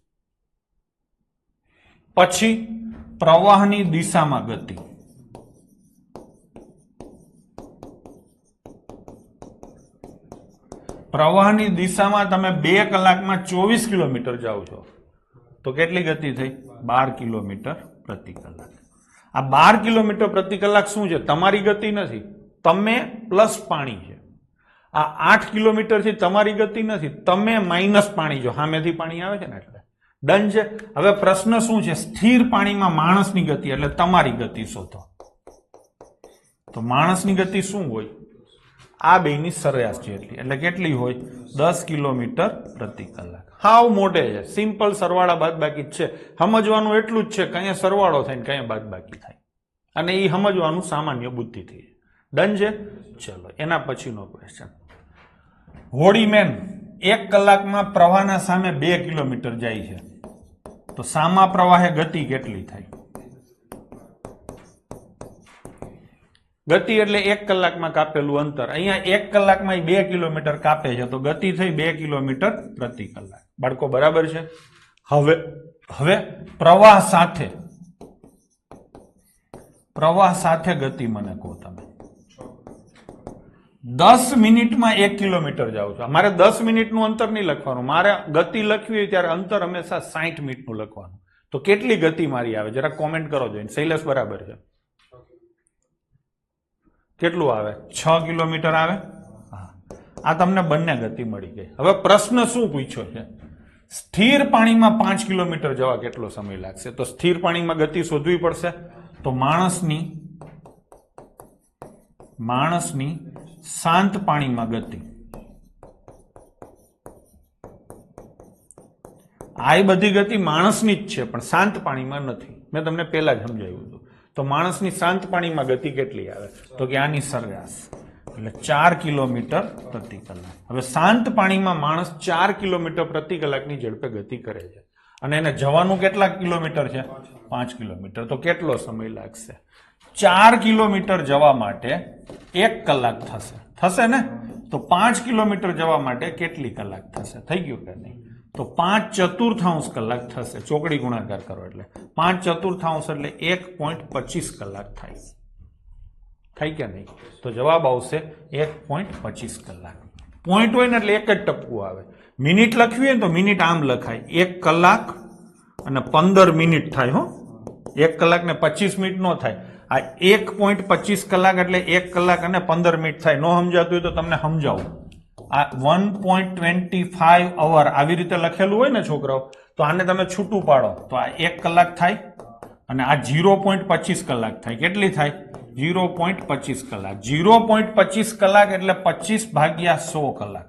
પછી પ્રવાહની દિશામાં ગતિ, પ્રવાહની દિશામાં તમે 2 કલાકમાં 24 કિલોમીટર જાઓ છો, તો કેટલી ગતિ થઈ? 12 કિલોમીટર પ્રતિ કલાક. આ 12 કિલોમીટર પ્રતિ કલાક શું છે? તમારી ગતિ નથી, તમે પ્લસ પાણી છે. આ 8 કિલોમીટરથી તમારી ગતિ નથી, તમે માઇનસ પાણી છો, સામેથી પાણી આવે છે ને એટલે. ડન છે? હવે પ્રશ્ન શું છે? સ્થિર પાણીમાં માણસની ગતિ એટલે તમારી ગતિ શોધો. તો માણસની ગતિ શું હોય? આ બેની સરેરાશ જેટલી, એટલે કેટલી હોય? 10 કિલોમીટર પ્રતિ કલાક. હાવ મોટે છે, સિમ્પલ સરવાળા બાદબાકી જ છે. સમજવાનું એટલું જ છે કે અહીંયા સરવાળો થાય ને કયા બાદબાકી થાય, અને એ સમજવાનું સામાન્ય બુદ્ધિથી. ડન છે? ચલો એના પછીનો ક્વેશ્ચન. હોડીમેન 1 કલાકમાં પ્રવાહના સામે 2 કિલોમીટર જાય છે, તો સામા પ્રવાહે ગતિ કેટલી થાય? ગતિ એટલે 1 કલાકમાં કાપેલું અંતર. અહીંયા 1 કલાકમાં 2 કિલોમીટર કાપે છે, તો ગતિ થઈ 2 કિલોમીટર પ્રતિ કલાક. બાળકો બરાબર છે? હવે પ્રવાહ સાથે ગતિ મને કહો તમે. 10 મિનિટમાં 1 કિલોમીટર જાઓ છો. મારે 10 મિનિટનું અંતર નહીં લખવાનું, મારે ગતિ લખવી હોય ત્યારે અંતર હંમેશા 60 મિનિટનું લખવાનું. તો કેટલી ગતિ મારી આવે? જરા કોમેન્ટ કરો જોઈને. શૈલેષ બરાબર છે? કેટલું આવે? 6 કિલોમીટર આવે. હા, આ તમને બંને ગતિ મળી ગઈ. હવે પ્રશ્ન શું પૂછ્યો છે? સ્થિર પાણીમાં 5 કિલોમીટર જવા કેટલો સમય લાગશે? તો સ્થિર પાણીમાં ગતિ શોધવી પડશે. તો માણસની શાંત પાણીમાં ગતિ, આ બધી ગતિ માણસની જ છે, પણ શાંત પાણીમાં નથી. મેં તમને પહેલા જ સમજાવ્યું હતું. તો માણસની શાંત પાણીમાં ગતિ કેટલી આવે? તો કે આની સરેરાશ, એટલે 4 કિલોમીટર પ્રતિ કલાક. હવે શાંત પાણીમાં માણસ 4 કિલોમીટર પ્રતિ કલાકની ઝડપે ગતિ કરે છે, અને એને જવાનું કેટલા કિલોમીટર છે? 5 કિલોમીટર. તો કેટલો સમય લાગશે? 4 કિલોમીટર જવા માટે 1 કલાક થશે ને? તો 5 કિલોમીટર જવા માટે કેટલી કલાક થશે? થઈ ગયું કે નહીં? તો 5/4 કલાક થશે. ચોકડી ગુણાકાર કરો એટલે 5/4 એટલે 1.25 કલાક થાય. થાય કે નહીં? તો જવાબ આવશે 1.25 કલાક. પોઈન્ટ હોય ને એટલે એક જ ટપકું આવે. મિનિટ લખવી હોય ને તો મિનિટ આમ લખાય, 1 કલાક અને 15 મિનિટ થાય. હો, 1 કલાક ને 25 મિનિટ નો થાય. આ 1.25 કલાક એટલે 1 કલાક અને 15 મિનિટ થાય. નો સમજાતું હોય તો તમને સમજાવું. આ 1.25 અવર આવી રીતે લખેલું હોય ને છોકરાઓ, તો આને તમે છૂટું પાડો તો આ 1 કલાક થાય અને આ 0.25 કલાક થાય. કેટલી થાય? 0.25 કલાક. 0.25 કલાક એટલે 25/100 કલાક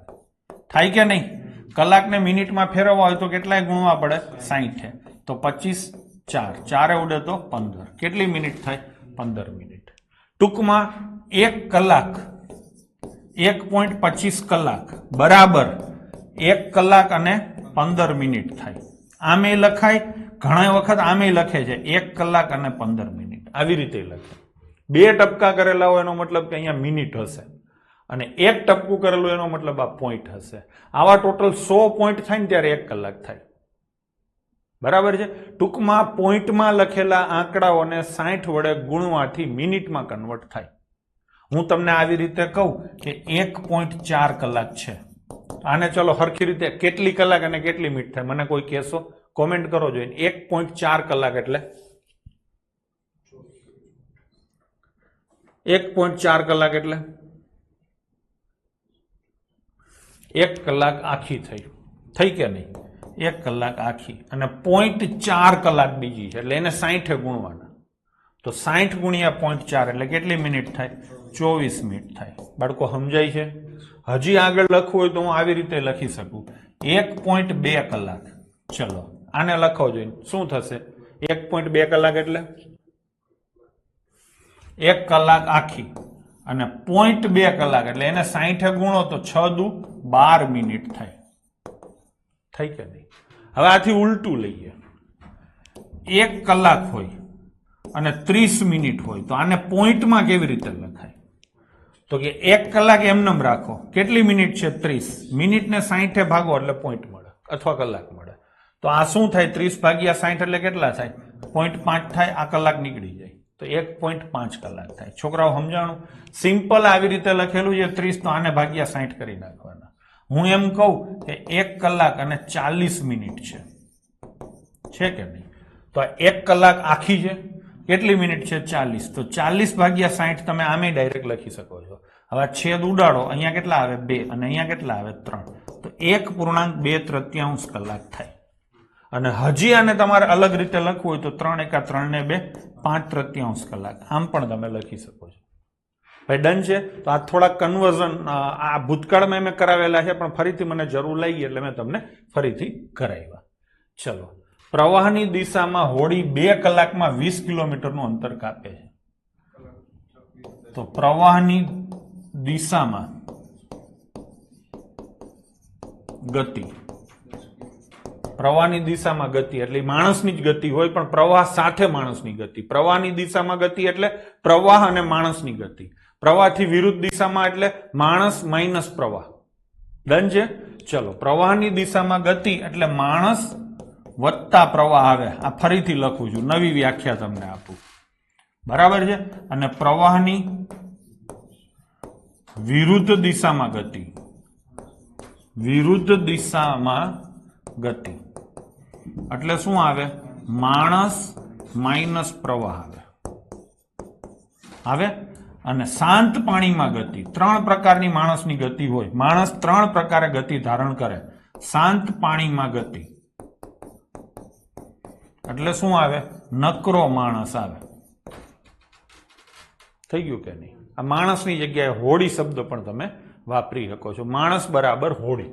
થાય કે નહીં? કલાકને મિનિટમાં ફેરવવા હોય તો કેટલાય ગુણવા પડે? 60. તો 25 4 ઉડે તો 15. કેટલી મિનિટ થાય? 15 મિનિટ. ટૂંકમાં 1 કલાક 1.25 કલાક બરાબર 1 કલાક અને 15 મિનિટ થાય. આમે લખાય, ઘણા વખત આમે લખે છે 1 કલાક અને 15 મિનિટ. આવી રીતે લખે. 2 ટપકા કરેલા હોય એનો મતલબ કે અહીંયા મિનિટ હશે અને 1 ટપકું કરેલું એનો મતલબ આ પોઈન્ટ હશે. આવા ટોટલ 100 પોઈન્ટ થાય ને ત્યારે 1 કલાક થાય. બરાબર છે? ટૂંકમાં પોઈન્ટમાં લખેલા આંકડાઓને 60 વડે ગુણવાથી મિનિટમાં કન્વર્ટ થાય. હું તમને આવી રીતે કહું કે 1.4 કલાક છે. આને ચલો હરખી રીતે કેટલી કલાક અને કેટલી મિનિટ થાય મને કોઈ કહેશો? કોમેન્ટ કરો જોઈને. 1.4 કલાક એટલે 1.4 કલાક એટલે 1 કલાક આખી થઈ. થઈ કે નહીં? 1 કલાક આખી. અને 0.4 કલાક બીજી છે એટલે એને 60 ગુણવાના. તો 60 ગુણ્યા 0.4 એટલે કેટલી મિનિટ થાય? 24 મિનિટ થાય. બાળકો સમજાય છે? હજી આગળ લખવું હોય તો હું આવી રીતે લખી શકું 1.2 કલાક. ચલો આને લખો જોઈને શું થશે? 1.2 કલાક એટલે 1 કલાક આખી અને 0.2 કલાક એટલે એને 60 ગુણો તો 6 દુ 12 મિનિટ થાય. થઈ કે નહીં? હવે આથી ઉલટું લઈએ. 1 કલાક હોય અને 30 મિનિટ હોય તો આને પોઈન્ટમાં કેવી રીતે લખાય? તો કે 1 કલાક એમનેમ રાખો. કેટલી મિનિટ છે? 30. મિનિટને 60 ભાગો એટલે પોઈન્ટ મળે અથવા કલાક મળે. તો આ શું થાય? 30/60 એટલે કેટલા થાય? 0.5 થાય. આ કલાક નીકળી જાય તો 1.5 કલાક થાય. છોકરાઓ સમજાણું? સિમ્પલ આવી રીતે લખેલું છે 30, તો આને ભાગ્યા 60 કરી નાખવાના. હું એમ કહું કે 1 કલાક અને 40 મિનિટ છે કે નહીં? તો આ 1 કલાક આખી છે. કેટલી મિનિટ છે? 40. તો 40/60 તમે આમે ડાયરેક્ટ લખી શકો છો. હવે છેદ ઉડાડો, અહીંયા કેટલા આવે? 2 અને અહીંયા કેટલા આવે? 3. તો 1.2 કલાક થાય. અને હજી આને તમારે અલગ રીતે લખવું હોય તો 3 × 3 ને 2 5/3 કલાક. આમ પણ તમે લખી શકો છો. ભાઈ ડન છે? તો આ થોડા કન્વર્ઝન આ ભૂતકાળમાં મેં કરાવેલા છે પણ ફરીથી મને જરૂર લાગી એટલે મેં તમને ફરીથી કરાવ્યા. ચલો, પ્રવાહની દિશામાં હોડી 2 કલાકમાં 20 કિલોમીટરનું અંતર કાપે છે. તો પ્રવાહની દિશામાં ગતિ, પ્રવાહની દિશામાં ગતિ એટલે માણસની જ ગતિ હોય પણ પ્રવાહ સાથે માણસની ગતિ. પ્રવાહની દિશામાં ગતિ એટલે પ્રવાહ અને માણસની ગતિ. પ્રવાહથી વિરુદ્ધ દિશામાં એટલે માણસ માઇનસ પ્રવાહ. ડન છે? ચલો, પ્રવાહની દિશામાં ગતિ એટલે માણસ વત્તા પ્રવાહ આવે. આ ફરીથી લખું છું, નવી વ્યાખ્યા તમને આપું. બરાબર છે? અને પ્રવાહની વિરુદ્ધ દિશામાં ગતિ, વિરુદ્ધ દિશામાં ગતિ એટલે શું આવે? માણસ માઇનસ પ્રવાહ આવે. અને શાંત પાણીમાં ગતિ, 3 પ્રકારની માણસની ગતિ હોય. માણસ 3 પ્રકારે ગતિ ધારણ કરે. શાંત પાણીમાં ગતિ એટલે શું આવે? નકરો માણસ આવે. થઈ ગયું કે નહીં? આ માણસની જગ્યાએ હોડી શબ્દ પણ તમે વાપરી શકો છો. માણસ બરાબર હોડી.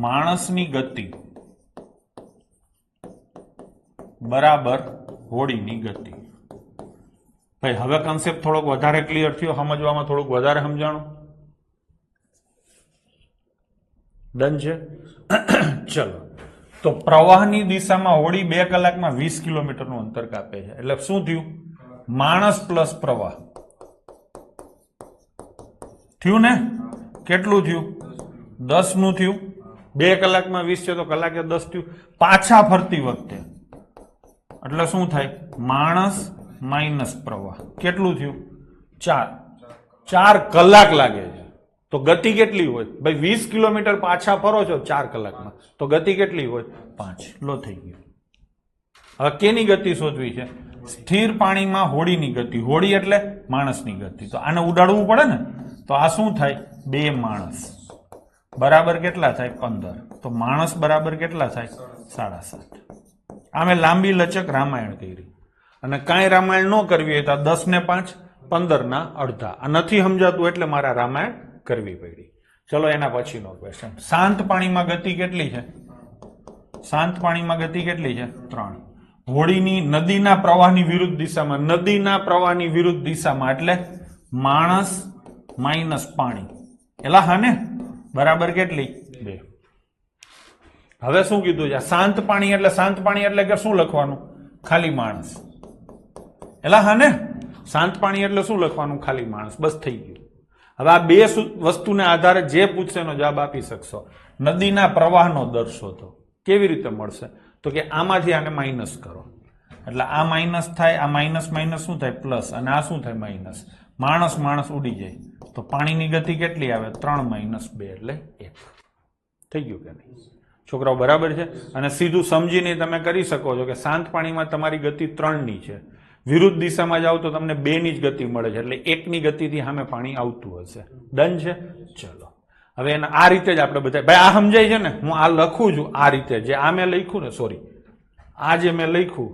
માણસની ગતિ બરાબર હોડીની ગતિ. ભાઈ હવે કન્સેપ્ટ થોડોક વધારે ક્લિયર થયો? સમજવામાં થોડુંક વધારે સમજાણું? ડન છે? ચલો, તો પ્રવાહની દિશામાં હોડી 2 કલાકમાં 20 કિલોમીટરનું અંતર કાપે છે. એટલે શું થયું? માણસ પ્લસ પ્રવાહ થયું ને? કેટલું થયું? 10 નું થયું. 2 કલાકમાં 20 છે તો કલાકે 10 થયું. પાછા ફરતી વખતે એટલે શું થાય? માણસ માઇનસ પ્રવાહ. કેટલું થયું? 4 કલાક લાગે છે. તો ગતિ કેટલી હોય ભાઈ? 20 કિલોમીટર પાછા ફરો છો 4 કલાકમાં, તો ગતિ કેટલી હોય? 5. લો થઈ ગયું. હવે કેની ગતિ શોધવી છે? સ્થિર પાણીમાં હોડીની ગતિ. હોડી એટલે માણસની ગતિ. તો આને ઉડાડવું પડે ને, તો આ શું થાય? 2 માણસ બરાબર કેટલા થાય? 15. તો માણસ બરાબર કેટલા થાય? 7.5. આમે લાંબી લચક રામાયણ કરી. અને કાંઈ રામાયણ ન કરવી હોય તો 10 ને 5 15 ના અડધા. આ નથી સમજાતું એટલે મારા રામાયણ કરવી પડી. ચલો એના પછીનો ક્વેશ્ચન. શાંત પાણીમાં ગતિ કેટલી છે? શાંત પાણીમાં ગતિ કેટલી છે? 3. હોડીની નદીના પ્રવાહની વિરુદ્ધ દિશામાં. નદીના પ્રવાહની વિરુદ્ધ દિશામાં એટલે માણસ માઇનસ પાણી. એલા હા ને, બરાબર કેટલી? 2. હવે શું કીધું છે? શાંત પાણી એટલે કે શું લખવાનું? ખાલી માણસ. એલા હા ને, શાંત પાણી એટલે શું લખવાનું? ખાલી માણસ. બસ થઈ ગયું. હવે આ 2 વસ્તુને આધારે જે પૂછશે એનો જવાબ આપી શકશો. નદીના પ્રવાહનો દર શોધો. કેવી રીતે મળશે? તો કે આમાંથી આને માઇનસ કરો એટલે આ માઇનસ થાય, આ માઇનસ માઇનસ શું થાય? પ્લસ. અને આ શું થાય? માઇનસ. માણસ માણસ ઉડી જાય તો પાણીની ગતિ કેટલી આવે? 3 - 2 એટલે 1. થઈ ગયું કે નહીં છોકરાઓ? બરાબર છે. અને સીધું સમજીને તમે કરી શકો છો કે શાંત પાણીમાં તમારી ગતિ 3ની છે, વિરુદ્ધ દિશામાં જાઓ તો તમને 2ની જ ગતિ મળે છે, એટલે 1ની ગતિથી સામે પાણી આવતું હશે. ડન છે? ચલો હવે એને આ રીતે જ આપણે બધા ભાઈ આ સમજાય છે ને? હું આ લખું છું આ રીતે, જે આ મેં લખ્યું ને, સોરી આ જે મેં લખ્યું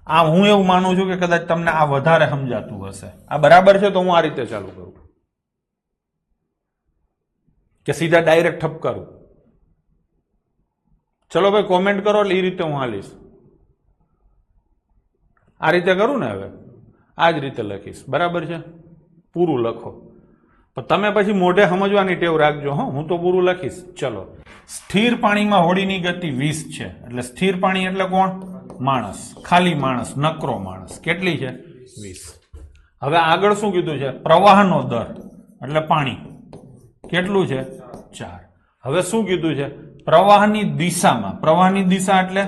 આ હું એવું માનું છું કે કદાચ તમને આ વધારે સમજાતું હશે. આ બરાબર છે? તો હું આ રીતે ચાલુ કરું કે સીધા ડાયરેક્ટ ઠપ કરું? ચલો ભાઈ કોમેન્ટ કરો એટલે એ રીતે હું હાલીશ. આ રીતે કરું ને? હવે આ જ રીતે લખીશ. બરાબર છે? પૂરું લખો. પણ તમે પછી મોઢે સમજવાની ટેવ રાખજો. હો, હું તો પૂરું લખીશ. ચલો, સ્થિર પાણીમાં હોડીની ગતિ 20 છે એટલે સ્થિર પાણી એટલે કોણ? માણસ. ખાલી માણસ, નકરો માણસ. કેટલી છે? 20. હવે આગળ શું કીધું છે? પ્રવાહનો દર એટલે પાણી કેટલું છે? 4. હવે શું કીધું છે? પ્રવાહની દિશામાં. પ્રવાહની દિશા એટલે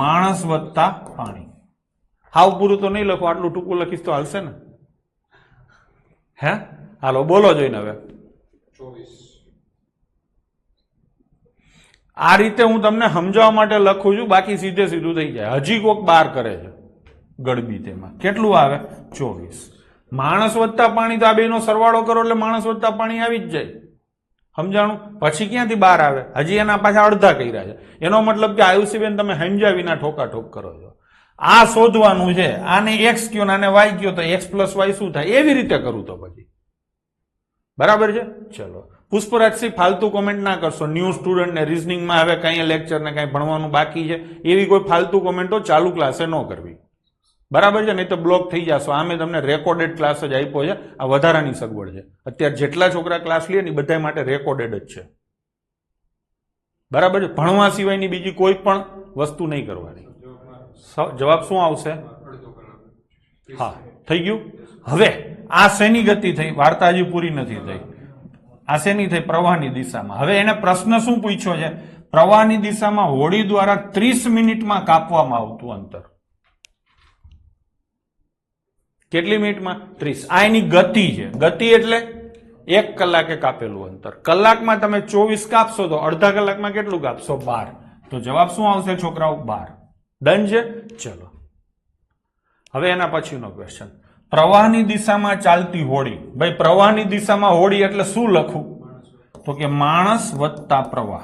માણસ વત્તા પાણી. હાવ પૂરું તો નહીં લખો, આટલું ટૂંકું લખીશ તો હાલશે ને? હે હાલો બોલો જોઈને. હવે 24. આ રીતે હું તમને સમજાવવા માટે લખું છું, બાકી સીધે સીધું થઈ જાય. હજી કોક 12 કરે છે ગડબી. તેમાં કેટલું આવે? 24. માણસ વત્તા પાણી, તો આ બેનો સરવાળો કરો એટલે માણસ વત્તા પાણી આવી જ જાય. સમજાણું? પછી ક્યાંથી 12 આવે? હજી એના પાછા અડધા કર્યા છે. એનો મતલબ કે આયુષીબેન તમે સમજ્યા વિના ઠોકાઠોક કરો છો. આ શોધવાનું છે. આને x કયો ને આને y કયો તો x + y શું થાય? એવી રીતે કરું તો પછી બરાબર છે. ચલો પુષ્પરાજસિંહ, ફાલતુ કોમેન્ટ ના કરશો. ન્યૂ સ્ટુડન્ટ ને રીઝનિંગમાં હવે કઈ લેક્ચર ને કઈ ભણવાનું બાકી છે એવી કોઈ ફાલતુ કોમેન્ટો ચાલુ ક્લાસે ન કરવી. બરાબર છે? નહીં તો બ્લોક થઈ જશો. આમે તમને રેકોર્ડેડ ક્લાસ જ આપ્યો છે. આ વધારાની સગવડ છે. અત્યારે જેટલા છોકરા ક્લાસ લે ને બધા માટે રેકોર્ડેડ જ છે. બરાબર છે? ભણવા સિવાયની બીજી કોઈ પણ વસ્તુ નહીં કરવાની. જવાબ શું આવશે? હા, થઈ ગયું. હવે આ શેની ગતિ થઈ? વાર્તા હજી પૂરી નથી થઈ. આ શેની થઈ? પ્રવાહની દિશામાં. હવે એને પ્રશ્ન શું પૂછ્યો છે? પ્રવાહની દિશામાં હોડી દ્વારા 30 મિનિટમાં કાપવામાં આવતું અંતર. કેટલી મિનિટમાં? 30. આ એની ગતિ છે. ગતિ એટલે 1 કલાકે કાપેલું અંતર. કલાકમાં તમે 24 કાપશો તો અડધા કલાકમાં કેટલું કાપશો? 12. તો જવાબ શું આવશે છોકરાઓ? 12. ડન છે? ચલો હવે એના પછીનો ક્વેશ્ચન. પ્રવાહની દિશામાં ચાલતી હોડી. ભાઈ પ્રવાહની દિશામાં હોડી એટલે શું લખું? તો કે માણસ વત્તા પ્રવાહ.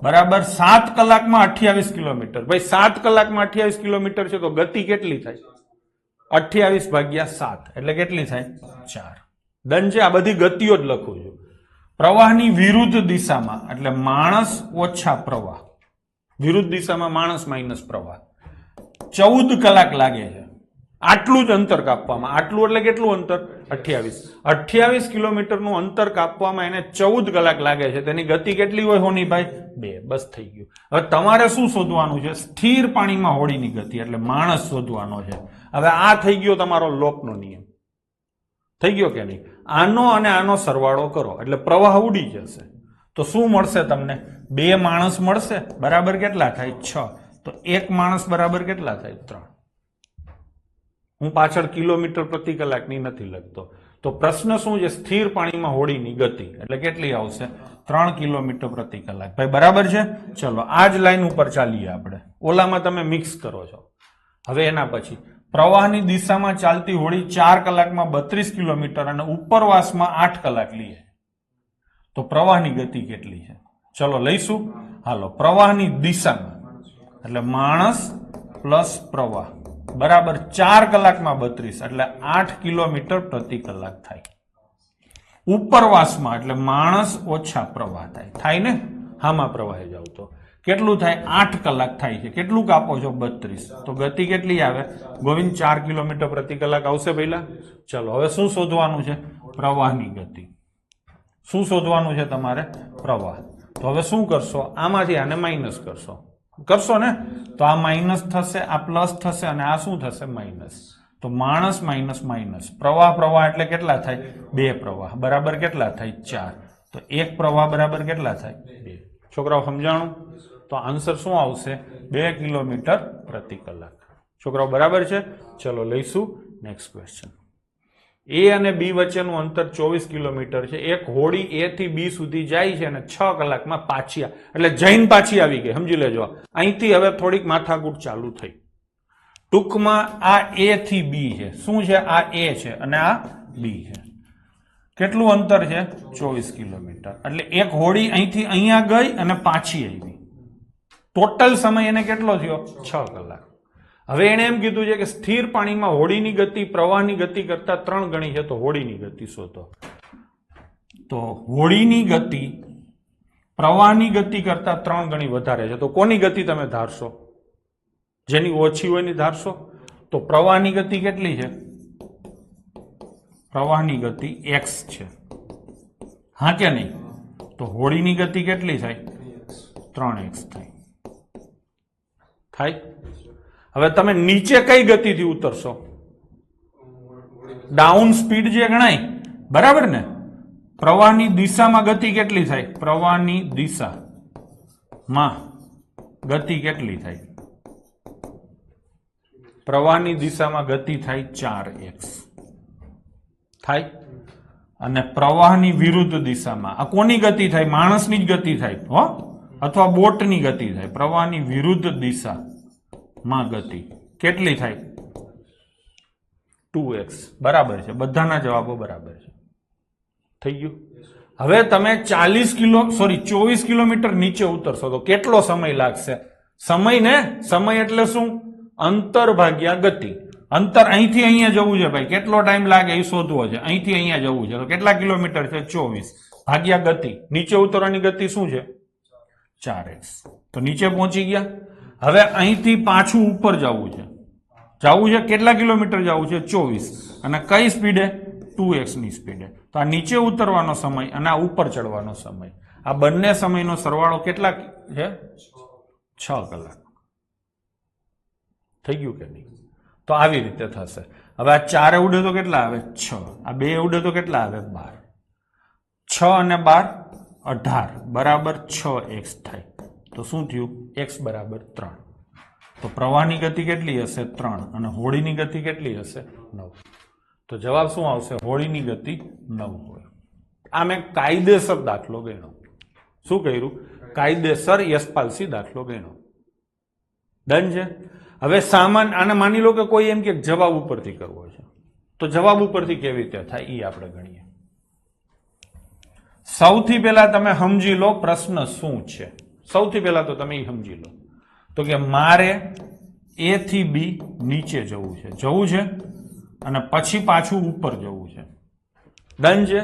બરાબર. 7 કલાકમાં 28 કિલોમીટર. ભાઈ 7 કલાકમાં 28 કિલોમીટર છે તો ગતિ કેટલી થાય? 28/7 એટલે કેટલી થાય? 4. ડન છે? આ બધી ગતિઓ જ લખું છું. પ્રવાહની વિરુદ્ધ દિશામાં એટલે માણસ ઓછા પ્રવાહ. વિરુદ્ધ દિશામાં માણસ માઇનસ પ્રવાહ. 14 કલાક લાગે છે આટલું જ અંતર કાપવામાં. આટલું એટલે કેટલું અંતર? 28 કિલોમીટરનું અંતર કાપવામાં એને 14 કલાક લાગે છે. તેની ગતિ કેટલી હોય હોનીભાઈ? 2. બસ થઈ ગયું. હવે તમારે શું શોધવાનું છે? સ્થિર પાણીમાં હોડીની ગતિ એટલે માણસ શોધવાનો છે. હવે આ થઈ ગયો તમારો લોપનો નિયમ. થઈ ગયો કે નહીં? આનો અને આનો સરવાળો કરો એટલે પ્રવાહ ઉડી જશે. તો શું મળશે તમને? 2 માણસ મળશે, બરાબર કેટલા થાય? 6. તો 1 માણસ બરાબર કેટલા થાય? 3. હું પાછળ કિલોમીટર પ્રતિ કલાકની નથી લખતો. તો પ્રશ્ન શું છે? સ્થિર પાણીમાં હોડીની ગતિ એટલે કેટલી આવશે? 3 કિલોમીટર પ્રતિ કલાક. ભાઈ બરાબર છે? ચલો આ જ લાઈન ઉપર ચાલીએ આપણે. ઓલામાં તમે મિક્સ કરો છો. હવે એના પછી પ્રવાહની દિશામાં ચાલતી હોડી 4 કલાકમાં 32 કિલોમીટર અને ઉપરવાસમાં 8 કલાક લઈએ તો પ્રવાહની ગતિ કેટલી છે? ચલો લઈશું. હાલો, પ્રવાહની દિશામાં એટલે માણસ પ્લસ પ્રવાહ બરાબર 4 કલાકમાં 32 એટલે 8 કિલોમીટર પ્રતિ કલાક થાય. ઉપરવાસમાં એટલે માણસ ઓછા પ્રવાહ થાય ને? હામાં પ્રવાહે જાવ તો કેટલું થાય? 8 કલાક થાય છે. કેટલું કાપો છો? 32. તો ગતિ કેટલી આવે ગોવિંદ? 4 કિલોમીટર પ્રતિ કલાક આવશે પહેલા. ચલો હવે શું શોધવાનું છે? પ્રવાહની ગતિ. શું શોધવાનું છે તમારે? પ્રવાહ. તો હવે શું કરશો? આમાંથી આને માઇનસ કરશો ને? તો આ માઇનસ થશે, આ પ્લસ થશે અને આ શું થશે? માઇનસ. તો માણસ માઇનસ માઇનસ પ્રવાહ એટલે કેટલા થાય? 2 પ્રવાહ બરાબર કેટલા થાય? 4. તો 1 પ્રવાહ બરાબર કેટલા થાય? 2. છોકરાઓ સમજાણું? તો આન્સર શું આવશે? 2 કિલોમીટર પ્રતિ કલાક. છોકરાઓ બરાબર છે? ચલો લઈશું નેક્સ્ટ ક્વેશ્ચન. એ અને બી વચ્ચેનું અંતર 24 કિલોમીટર છે. એક હોડી એ થી બી સુધી જાય છે અને 6 કલાકમાં પાછી એટલે જૈન પાછી આવી ગઈ. સમજી લેજો. અહીંથી હવે થોડીક માથાકૂટ ચાલુ થઈ. ટૂંકમાં આ એ થી બી છે. શું છે? આ એ છે અને આ બી છે. કેટલું અંતર છે? 24 કિલોમીટર. એટલે એક હોડી અહીંથી અહીંયા ગઈ અને પાછી આવી. ટોટલ સમય એને કેટલો થયો? 6 કલાક. હવે એને એમ કીધું છે કે સ્થિર પાણીમાં હોડીની ગતિ પ્રવાહની ગતિ કરતા 3 ગણી છે. તો હોડીની ગતિ શોધો. તો હોડીની ગતિ પ્રવાહની ગતિ કરતા 3 ગણી વધારે છે. તો કોની ગતિ તમે ધારશો? જેની ઓછી હોય એની ધારશો. તો પ્રવાહની ગતિ કેટલી છે? પ્રવાહની ગતિ x છે. હા કે નહીં? તો હોડીની ગતિ કેટલી થાય? 3x થાય. હવે તમે નીચે કઈ ગતિથી ઉતરશો? ડાઉન સ્પીડ જે ગણાય, બરાબર ને? પ્રવાહની દિશામાં ગતિ કેટલી થાય? પ્રવાહની દિશામાં ગતિ કેટલી થાય? પ્રવાહની દિશામાં ગતિ થાય 4x થાય. અને પ્રવાહની વિરુદ્ધ દિશામાં આ કોની ગતિ થાય? માણસની જ ગતિ થાય હો, અથવા બોટની ગતિ થાય. પ્રવાહની વિરુદ્ધ દિશામાં ગતિ કેટલી થાય? 2x. બરાબર છે. બધાના જવાબો બરાબર છે. થઈ ગયું. હવે તમે 24 કિલોમીટર નીચે ઉતરશો તો કેટલો સમય લાગશે? સમય ને, સમય એટલે શું? અંતર ભાગ્યા ગતિ. અંતર અહીંથી અહીંયા જવું છે ભાઈ, કેટલો ટાઈમ લાગે એ શોધવો છે. અહીંથી અહીંયા જવું છે તો કેટલા કિલોમીટર છે? 24 ભાગ્યા ગતિ. નીચે ઉતરવાની ગતિ શું છે? 4x. તો નીચે પહોંચી ગયા. હવે અહીંથી પાછું ઉપર જવું છે. કેટલા કિલોમીટર જવું છે? 24. અને કઈ સ્પીડે? 2x ની સ્પીડે. તો આ નીચે ઉતરવાનો સમય અને આ ઉપર ચડવાનો સમય, આ બંને સમયનો સરવાળો કેટલા છે? 6 કલાક. થઈ ગયું કે નહીં? તો આવી રીતે થશે. હવે આ 4 ઉડે તો કેટલા આવે? 6. આ 2 ઉડે તો કેટલા આવે? 12. 6 અને 12 18 બરાબર 6x થાય. તો શું થયું? x બરાબર 3. તો પ્રવાહની ગતિ કેટલી હશે? 3. અને હોડીની ગતિ કેટલી હશે? 9. તો જવાબ શું આવશે? હોડીની ગતિ 9 હોય. આ મેં કાયદેસર દાખલો ગણ્યો. શું કર્યું? કાયદેસર યશપાલસી દાખલો ગણ્યો. ડન છે. હવે સામાન્ય આને માની લો કે કોઈ એમ કે જવાબ ઉપરથી કરવો છે, તો જવાબ ઉપરથી કેવી રીતે થાય એ આપણે ગણીએ. સૌથી પહેલા તમે સમજી લો પ્રશ્ન શું છે. સૌથી પહેલા તો તમે એ સમજી લો તો કે મારે એ થી બી નીચે જવું છે અને પછી પાછું ઉપર જવું છે. ડન છે.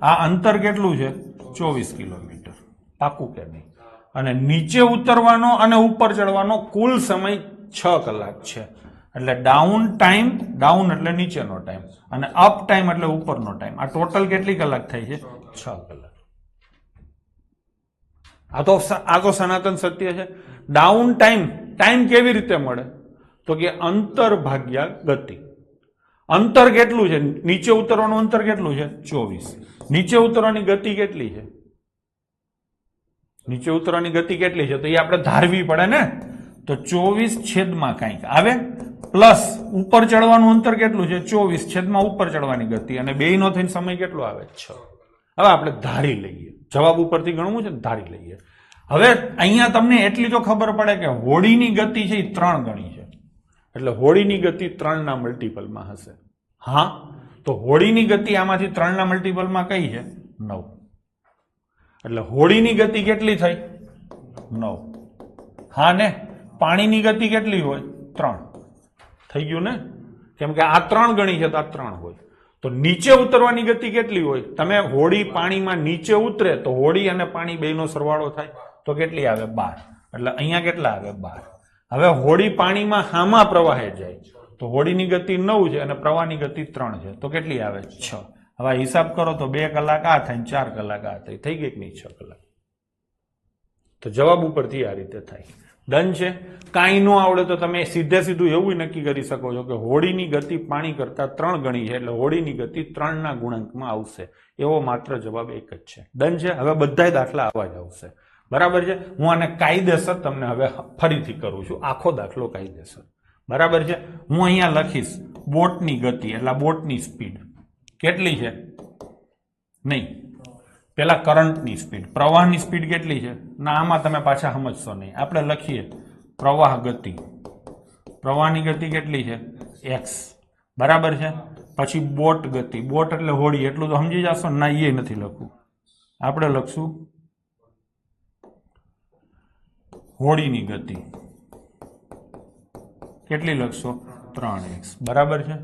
આ અંતર કેટલું છે? 24 કિલોમીટર. પાકું કે નહીં? અને નીચે ઉતરવાનો અને ઉપર ચડવાનો કુલ સમય 6 કલાક છે. એટલે ડાઉન ટાઈમ, ડાઉન એટલે નીચેનો ટાઈમ, અને અપ ટાઈમ એટલે ઉપરનો ટાઈમ. આ ટોટલ કેટલી કલાક થાય છે? 6 કલાક. આ તો સનાતન સત્ય છે. ડાઉન ટાઈમ કેવી રીતે મળે? તો કે અંતર ભાગ્યા ગતિ. અંતર કેટલું છે? નીચે ઉતરવાનું અંતર કેટલું છે? 24. નીચે ઉતરવાની ગતિ કેટલી છે? નીચે ઉતરવાની ગતિ કેટલી છે તો એ આપણે ધારવી પડે ને. તો 24 છેદમાં કાંઈક આવે પ્લસ ઉપર ચડવાનું અંતર કેટલું છે 24 છેદમાં ઉપર ચડવાની ગતિ અને બેયનો થઈને સમય કેટલો આવે 6. હવે આપણે ધારી લઈએ, જવાબ ઉપરથી ગણવું છે ને ધારી લઈએ. હવે અહીંયા તમને એટલી તો ખબર પડે કે હોડીની ગતિ છે એ 3 ગણી છે એટલે હોડીની ગતિ 3 ના મલ્ટીપલમાં હશે. હા, તો હોડીની ગતિ આમાંથી 3 ના મલ્ટીપલમાં કઈ છે 9. એટલે હોડીની ગતિ કેટલી થઈ 9. હા ને, પાણીની ગતિ કેટલી હોય 3. થઈ ગયું ને, કેમ કે આ 3 ગણી છે તો આ 3 હોય. તો નીચે ઉતરવાની ગતિ કેટલી હોય, તમે હોડી પાણીમાં નીચે ઉતરે તો હોડી અને પાણી બેયનો સરવાળો થાય તો કેટલી આવે 12. એટલે અહીંયા કેટલા આવે 12. હવે હોડી પાણીમાં હામાં પ્રવાહે જાય તો હોડીની ગતિ 9 છે અને પ્રવાહની ગતિ 3 છે તો કેટલી આવે 6. હવે હિસાબ કરો તો 2 કલાક આ થાય 4 કલાક આ થાય, થઈ ગઈ કે નહીં 6 કલાક. તો જવાબ ઉપરથી આ રીતે થાય. ડન છે. કાંઈ ન આવડે તો તમે સીધે સીધું એવું નક્કી કરી શકો છો કે હોડીની ગતિ પાણી કરતા 3 ગણી છે એટલે હોડીની ગતિ 3 ના ગુણાંકમાં આવશે. એવો માત્ર જવાબ એક જ છે. ડન છે. હવે બધાય દાખલા આવા જ આવશે. બરાબર છે. હું આને કાયદેસર તમને હવે ફરીથી કરું છું, આખો દાખલો કાયદેસર. બરાબર છે. હું અહીંયા લખીશ બોટની ગતિ એટલે બોટની સ્પીડ કેટલી છે નહીં, પેલા કરંટની સ્પીડ, પ્રવાહની સ્પીડ કેટલી છે ના આમાં તમે પાછા સમજશો નહીં. આપણે લખીએ પ્રવાહ ગતિ, પ્રવાહની ગતિ કેટલી છે x. બરાબર છે. પછી બોટ ગતિ, બોટ એટલે હોડી, એટલું તો સમજી જશો ના, એ નથી લખવું. આપણે લખશું હોડીની ગતિ કેટલી લખશો 3x. બરાબર છે.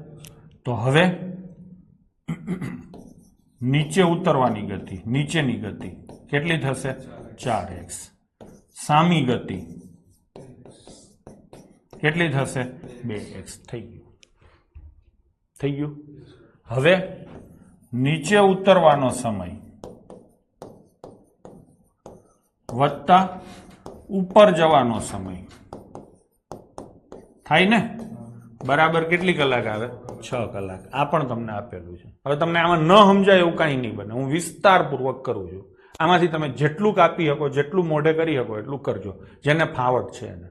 તો હવે નીચે ઉતરવાની ગતિ, નીચેની ગતિ કેટલી થશે 4x. સામી ગતિ કેટલી થશે 2x. થઈ ગયું, થઈ ગયું. હવે નીચે ઉતરવાનો સમય વત્તા ઉપર જવાનો સમય થાય ને, બરાબર કેટલી કલાક આવે 6 કલાક. આ પણ તમને આપેલું છે. હવે તમને આમાં ન સમજાય એવું કાંઈ નહીં બને, હું વિસ્તારપૂર્વક કરું છું. આમાંથી તમે જેટલું કાપી શકો, જેટલું મોઢે કરી શકો એટલું કરજો, જેને ફાવટ છે એને.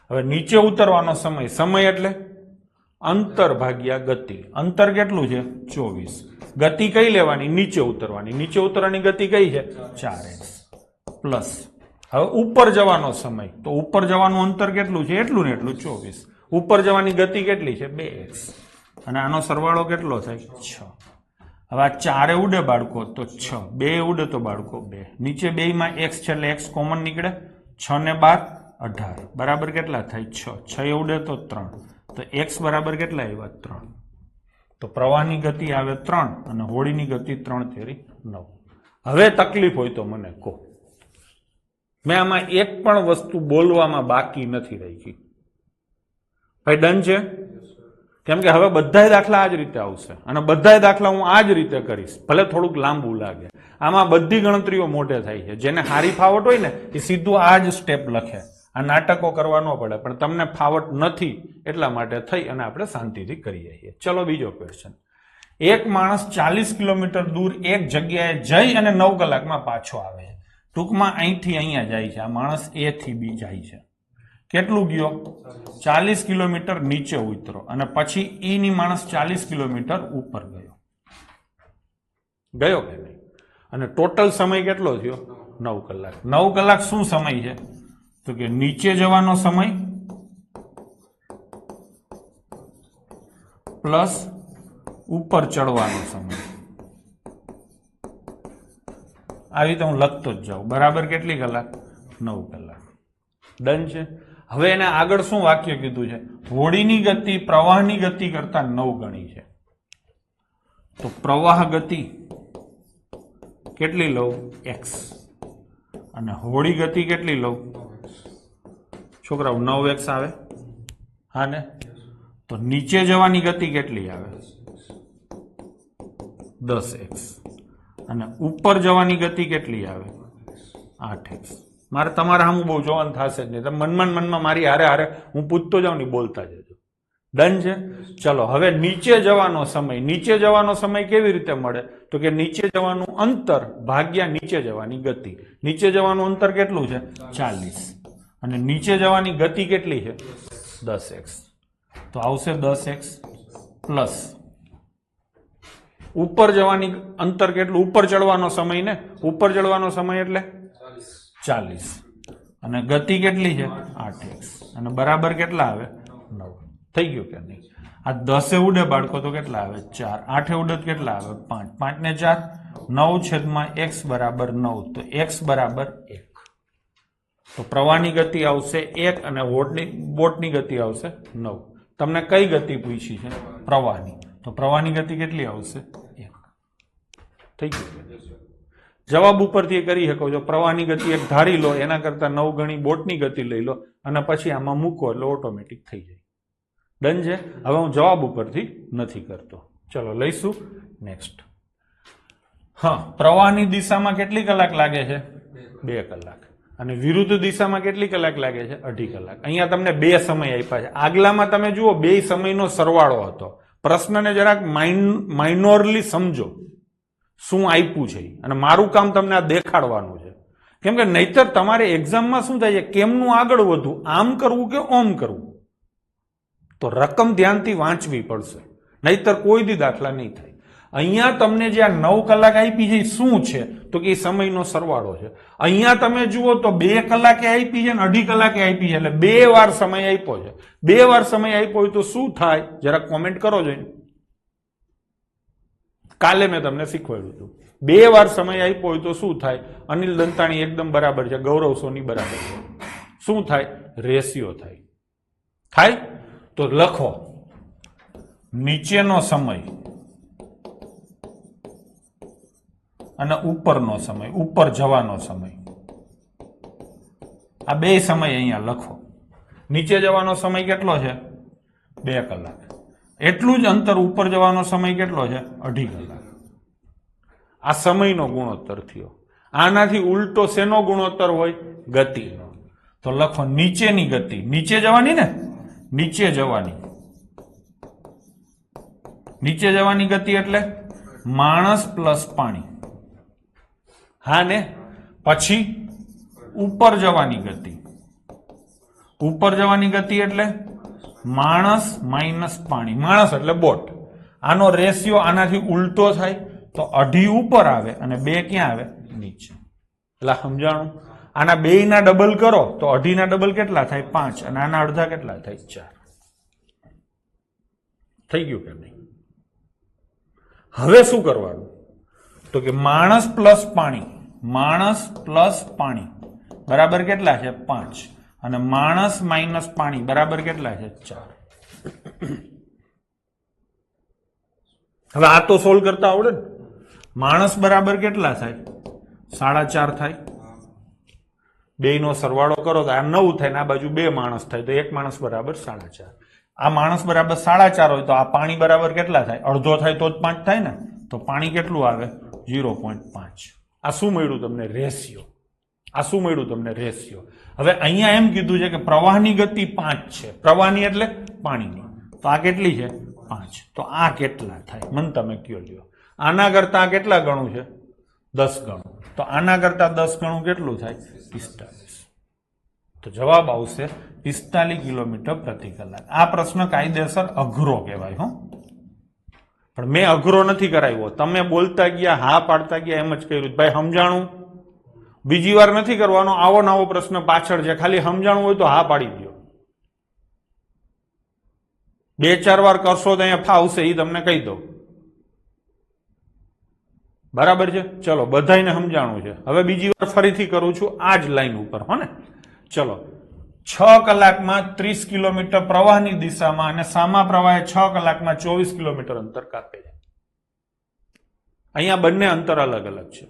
હવે નીચે ઉતરવાનો સમય, સમય એટલે અંતર ભાગ્યા ગતિ. અંતર કેટલું છે 24. ગતિ કઈ લેવાની નીચે ઉતરવાની, નીચે ઉતરવાની ગતિ કઈ છે 4x પ્લસ. હવે ઉપર જવાનો સમય, તો ઉપર જવાનું અંતર કેટલું છે એટલું ને એટલું 24. ઉપર જવાની ગતિ કેટલી છે 2x અને આનો સરવાળો કેટલો થાય 6. હવે આ 4 ઉડે બાળકો તો 6, 2 ઉડે તો બાળકો 2. નીચે 2 માં x છે એટલે x કોમન નીકળે. 6 ને 12 18. બરાબર કેટલા થાય 6. 6 ઉડે તો 3. તો x બરાબર કેટલા આવ્યા 3. તો પ્રવાહની ગતિ આવે 3 અને હોડીની ગતિ 3 તેરી 9. હવે તકલીફ હોય તો મને કહો. મેં આમાં એક પણ વસ્તુ બોલવામાં બાકી નથી રાખી. ભાઈ ડન છે? કેમ કે હવે બધાય દાખલા આ જ રીતે આવશે અને બધાય દાખલા હું આ જ રીતે કરીશ, ભલે થોડુંક લાંબુ લાગે. આમાં બધી ગણતરીઓ મોટે થાય છે. જેને હારી ફાવટ હોય ને એ સીધું આ જ સ્ટેપ લખે, આ નાટકો કરવા ન પડે. પણ તમને ફાવટ નથી એટલા માટે થઈ અને આપણે શાંતિથી કરીએ છીએ. ચલો બીજો ક્વેશ્ચન. એક માણસ 40 કિલોમીટર દૂર એક જગ્યાએ જઈ અને 9 કલાકમાં પાછો આવે છે. ટૂંકમાં અહીંથી અહીંયા જાય છે. આ માણસ એ થી બી જાય છે. કેટલું ગયો 40 કિલોમીટર નીચે ઉતરો અને પછી ઈ ની માણસ 40 કિલોમીટર ઉપર ગયો. ગયો કે નહીં? અને ટોટલ સમય કેટલો થયો 9 કલાક. 9 કલાક શું સમય છે તો કે નીચે જવાનો સમય પ્લસ ઉપર ચડવાનો સમય. આવી રીતે હું લખતો જ જાઉં. બરાબર કેટલી કલાક 9 કલાક. ડન છે. હવે એને આગળ શું વાક્ય કીધું છે? હોડીની ગતિ પ્રવાહની ગતિ કરતા 9 ગણી છે. તો પ્રવાહ ગતિ કેટલી લઉં x અને હોડી ગતિ કેટલી લઉં છોકરાઓ 9x આવે. હા ને? તો નીચે જવાની ગતિ કેટલી આવે 10x અને ઉપર જવાની ગતિ કેટલી આવે 8x. મારે તમારા સામું બહુ જોવાનું થશે જ નહીં. તમે મનમાં મારી હારે હારે હું પૂછતો જાઉં ને બોલતા જજો. ડન છે. ચલો હવે નીચે જવાનો સમય કેવી રીતે મળે? તો કે નીચે જવાનું અંતર ભાગ્યા નીચે જવાની ગતિ. નીચે જવાનું અંતર કેટલું છે? 40 અને નીચે જવાની ગતિ કેટલી છે? 10x. તો આવશે 10x પ્લસ ઉપર જવાની અંતર કેટલું? ઉપર ચડવાનો સમય ને, ઉપર ચડવાનો સમય એટલે 40 અને ગતિ કેટલી છે? 8x અને બરાબર કેટલા આવે? 9. થઈ ગયું કે નહીં? આ 10 ઉડે બાળકો તો કેટલા આવે? 4. 8 ઉડે કેટલા આવે? 5. 5 ને 4 9/x બરાબર 9. તો x બરાબર 1. તો પ્રવાહની ગતિ આવશે 1 અને બોટની ગતિ આવશે 9. તમને કઈ ગતિ પૂછી છે? પ્રવાહની. તો પ્રવાહની ગતિ કેટલી આવશે? 1. થઈ ગયું. જવાબ ઉપરથી કરી શકો છો. પ્રવાહની ગતિ 1 ધારી લો, એના કરતા 9 ગણી બોટની ગતિ લઈ લો અને પછી આમાં મૂકો એટલે ઓટોમેટિક થઈ જાય. ડન છે. હવે હું જવાબ ઉપરથી નથી કરતો. ચલો લઈશું નેક્સ્ટ. હા, પ્રવાહની દિશામાં કેટલી કલાક લાગે છે? 2 કલાક. અને વિરુદ્ધ દિશામાં કેટલી કલાક લાગે છે? 2.5 કલાક. અહીંયા તમને 2 સમય આપ્યા છે. આગલામાં તમે જુઓ 2 સમયનો સરવાળો હતો. પ્રશ્નને જરાક માઇનોરલી સમજો શું આપ્યું છે, અને મારું કામ તમને આ દેખાડવાનું છે. કેમ કે નહીતર તમારે એક્ઝામમાં શું થાય છે, કેમનું આગળ વધવું, આમ કરવું કે ઓમ કરવું. તો રકમ ધ્યાનથી વાંચવી પડશે, નહીતર કોઈ દી દાખલા નહીં થાય. અહીંયા તમને જે આ 9 કલાક આપી છે શું છે? તો કે સમયનો સરવાળો છે. અહીંયા તમે જુઓ તો 2 કલાકે આપી છે ને 2.5 કલાકે આપી છે, એટલે 2 વાર સમય આપ્યો છે. 2 વાર સમય આપ્યો હોય તો શું થાય? જરા કોમેન્ટ કરો જોઈને. કાલે મેં તમને શીખવાડ્યું હતું. 2 વાર સમય આપ્યો હોય તો શું થાય? અનિલ દંતાણી એકદમ બરાબર છે, ગૌરવ સોની બરાબર છે. શું થાય? રેશિયો થાય. થાય તો લખો નીચેનો સમય અને ઉપરનો સમય, ઉપર જવાનો સમય. આ 2 સમય અહીંયા લખો. નીચે જવાનો સમય કેટલો છે? 2 કલાક. એટલું જ અંતર ઉપર જવાનો સમય કેટલો છે? 2.5 કલાક. આ સમયનો ગુણોત્તર થયો. આનાથી ઉલટો શેનો ગુણોત્તર હોય? ગતિનો. તો લખો નીચેની ગતિ, નીચે જવાની ને, નીચે જવાની ગતિ એટલે માણસ પ્લસ પાણી. હા ને? પછી ઉપર જવાની ગતિ એટલે માણસ માઇનસ પાણી. માણસ એટલે બોટ. આનો રેશિયો આનાથી ઉલટો થાય તો 2.5 ઉપર આવે અને 2 ક્યાં આવે? નીચે. એટલે સમજાણું? આના 2 ના ડબલ કરો તો 2.5 ના ડબલ કેટલા થાય? 5 અને આના અડધા કેટલા થાય? 4. થઈ ગયું કે નહીં? હવે શું કરવાનું? તો કે માણસ પ્લસ પાણી બરાબર કેટલા છે? 5 અને માણસ માઇનસ પાણી બરાબર કેટલા છે? 4. હવે આ તો સોલ્વ કરતા આવડે ને? માણસ બરાબર કેટલા થાય? 4.5 થાય. 2 નો સરવાળો કરો તો આ 9 થાય ને આ બાજુ 2 માણસ થાય તો 1 માણસ બરાબર 4.5. આ માણસ બરાબર 4.5 હોય તો આ પાણી બરાબર કેટલા થાય? અડધો થાય તો જ 5 થાય ને. તો પાણી કેટલું આવે? 0.5. આ શું મળ્યું તમને? રેશિયો. આ શું મળ્યું તમને? રેશિયો. હવે અહીંયા એમ કીધું છે કે પ્રવાહની ગતિ 5 છે. પ્રવાહની એટલે પાણીની. તો આ કેટલી છે? 5. તો આ કેટલા થાય? મને તમે કયો લ્યો. આના કરતા કેટલા ગણું છે? 10 ગણું. તો આના કરતા 10 ગણું કેટલું થાય? 45. તો જવાબ આવશે 45 કિલોમીટર પ્રતિ કલાક. આ પ્રશ્ન કાયદેસર અઘરો કહેવાય. હો, પણ મેં અઘરો નથી કરાવ્યો. તમે બોલતા ગયા, હા પાડતા ગયા, એમ જ કર્યું. ભાઈ સમજાણું? બીજી વાર નથી કરવાનો. આવો નવો પ્રશ્ન પાછળ છે, ખાલી સમજાણું હોય તો હા પાડી દો. 2-4 વાર કરશો તો અહીંયા ફાવશે, એ તમને કહી દો. બરાબર છે? ચલો બધાને સમજાણું છે. હવે બીજી વાર ફરીથી કરું છું આ જ લાઈન ઉપર. હો ને? ચલો 6 કલાકમાં 30 કિલોમીટર પ્રવાહની દિશામાં અને સામા પ્રવાહે 6 કલાકમાં 24 કિલોમીટર અંતર કાપે છે. અહીંયા બંને અંતર અલગ અલગ છે.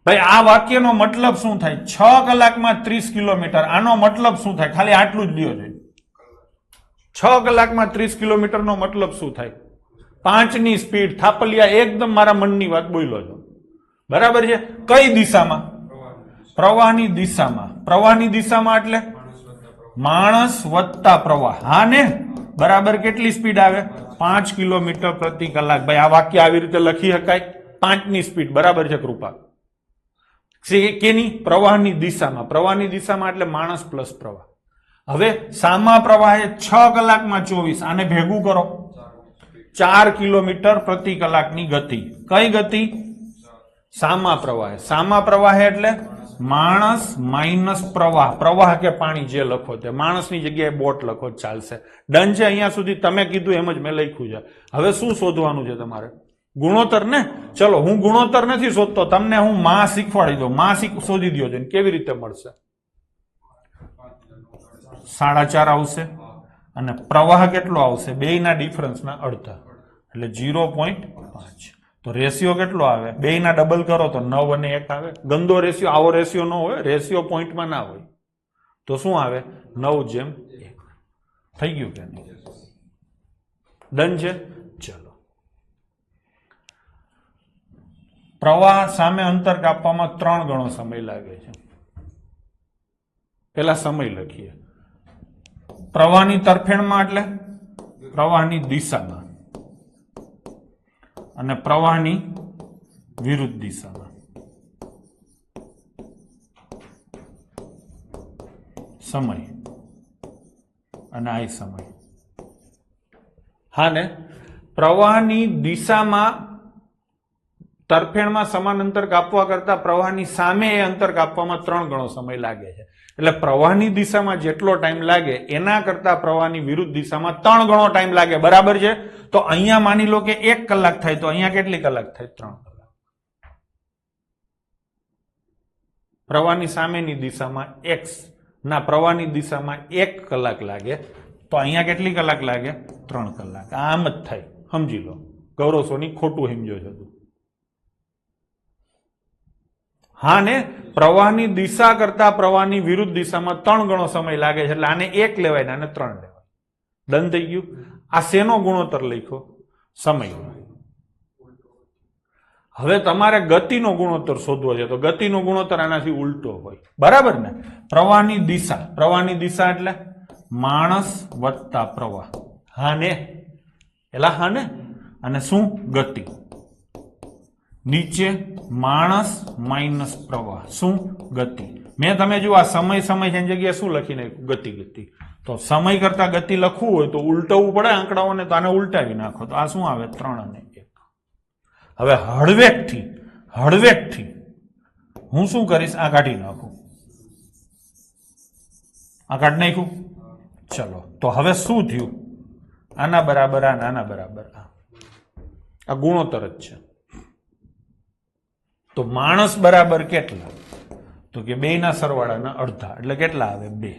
ભાઈ આ વાક્યનો મતલબ શું થાય? 6 કલાકમાં 30 કિલોમીટર. આનો મતલબ શું થાય? ખાલી આટલું જ લ્યો જોઈએ. 6 કલાકમાં 30 કિલોમીટરનો મતલબ શું થાય? 5 ની સ્પીડ. થાપલિયા એકદમ મારા મનની વાત બોલ્યો છો. બરાબર છે? કઈ દિશામાં? પ્રવાહની દિશામાં. પ્રવાહની દિશામાં એટલે માણસ વત્તા પ્રવાહ. હા ને? બરાબર કેટલી સ્પીડ આવે 5 કિલોમીટર પ્રતિ કલાક. ભાઈ આ વાક્ય આવી રીતે લખી શકાય 5 ની સ્પીડ બરાબર છે કૃપા. કેની પ્રવાહની દિશામાં. પ્રવાહની દિશામાં એટલે માણસ પ્લસ પ્રવાહ. હવે સામા પ્રવાહે 6 કલાકમાં 24. આને ભેગું કરો 4 કિલોમીટર પ્રતિ કલાકની ગતિ. કઈ ગતિ? સામા પ્રવાહે. સામા પ્રવાહે એટલે માણસ માઇનસ પ્રવાહ. પ્રવાહ કે પાણી જે લખો તે. માણસની જગ્યાએ બોટ લખો ચાલશે. ડન છે અહીંયા સુધી? તમે કીધું એમ જ મેં લખ્યું છે. હવે શું શોધવાનું છે તમારે? ગુણોત્તર ને. ચલો હું ગુણોત્તર નથી શોધતો, તમને હું માં શીખવાડી દઉં. માં શોધી દો છે. કેવી રીતે મળશે? 4.5 આવશે અને પ્રવાહ કેટલો આવશે? બેયના ડિફરન્સના અડધા એટલે 0.5. તો રેશિયો કેટલો આવે? બેયના ડબલ કરો તો 9 અને 1 આવે. ગંદો રેશિયો, આવો રેશિયો ન હોય, રેશિયો પોઈન્ટમાં ના હોય. તો શું આવે? 9:1. થઈ ગયું કે નહીં? ડન છે. ચલો, પ્રવાહ સામે અંતર કાપવામાં 3 ગણો સમય લાગે છે. પેલા સમય લખીએ. પ્રવાહની તરફેણમાં એટલે પ્રવાહની દિશામાં અને પ્રવાહની વિરુદ્ધ દિશામાં સમય અને આ સમય. હા ને, પ્રવાહની દિશામાં તરફેણમાં સમાન અંતર કાપવા કરતા પ્રવાહની સામે એ અંતર કાપવામાં 3 ગણો સમય લાગે છે. એટલે પ્રવાહની દિશામાં જેટલો ટાઈમ લાગે એના કરતા પ્રવાહની વિરુદ્ધ દિશામાં 3 ગણો ટાઈમ લાગે. બરાબર છે? તો અહીંયા માની લો કે 1 કલાક થાય, તો અહીંયા કેટલી કલાક થાય? 3 કલાક. પ્રવાહની સામેની દિશામાં x ના પ્રવાહની દિશામાં 1 કલાક લાગે, તો અહીંયા કેટલી કલાક લાગે? 3 કલાક. આમ જ થાય, સમજી લો. ગૌરવ સોની ખોટું સમજો છો તું. હા ને, પ્રવાહની દિશા કરતા પ્રવાહની વિરુદ્ધ દિશામાં 3 ગણો સમય લાગે છે. એટલે આને 1 લેવાય ને આને 3 લેવાય. ડન થઈ ગયું. આ શેનો ગુણોત્તર લખ્યો? સમયનો. હવે તમારે ગતિનો ગુણોત્તર શોધવો છે, તો ગતિનો ગુણોત્તર આનાથી ઉલટો હોય. બરાબર ને? પ્રવાહની દિશા. પ્રવાહની દિશા એટલે માણસ વત્તા પ્રવાહ. હા ને? એલા હા ને? અને શું? ગતિ. નીચે માણસ માઇનસ પ્રવાહ. શું? ગતિ. મેં તમે જો આ સમય સમય છે એની જગ્યાએ શું લખી નાખ્યું? ગતિ. ગતિ. તો સમય કરતા ગતિ લખવું હોય તો ઉલટવવું પડે આંકડાઓને, તો આને ઉલટાવી નાખો તો આ શું આવે? 3 અને 1. હવે હળવેકથી હું શું કરીશ? આ કાઢી નાખું. આ કાઢી નાખ્યું. ચલો, તો હવે શું થયું? આના બરાબર આ, આના બરાબર આ ગુણોત્તર જ છે. તો માણસ બરાબર કેટલા? તો કે બેયના સરવાળાના અડધા એટલે કેટલા આવે? 2.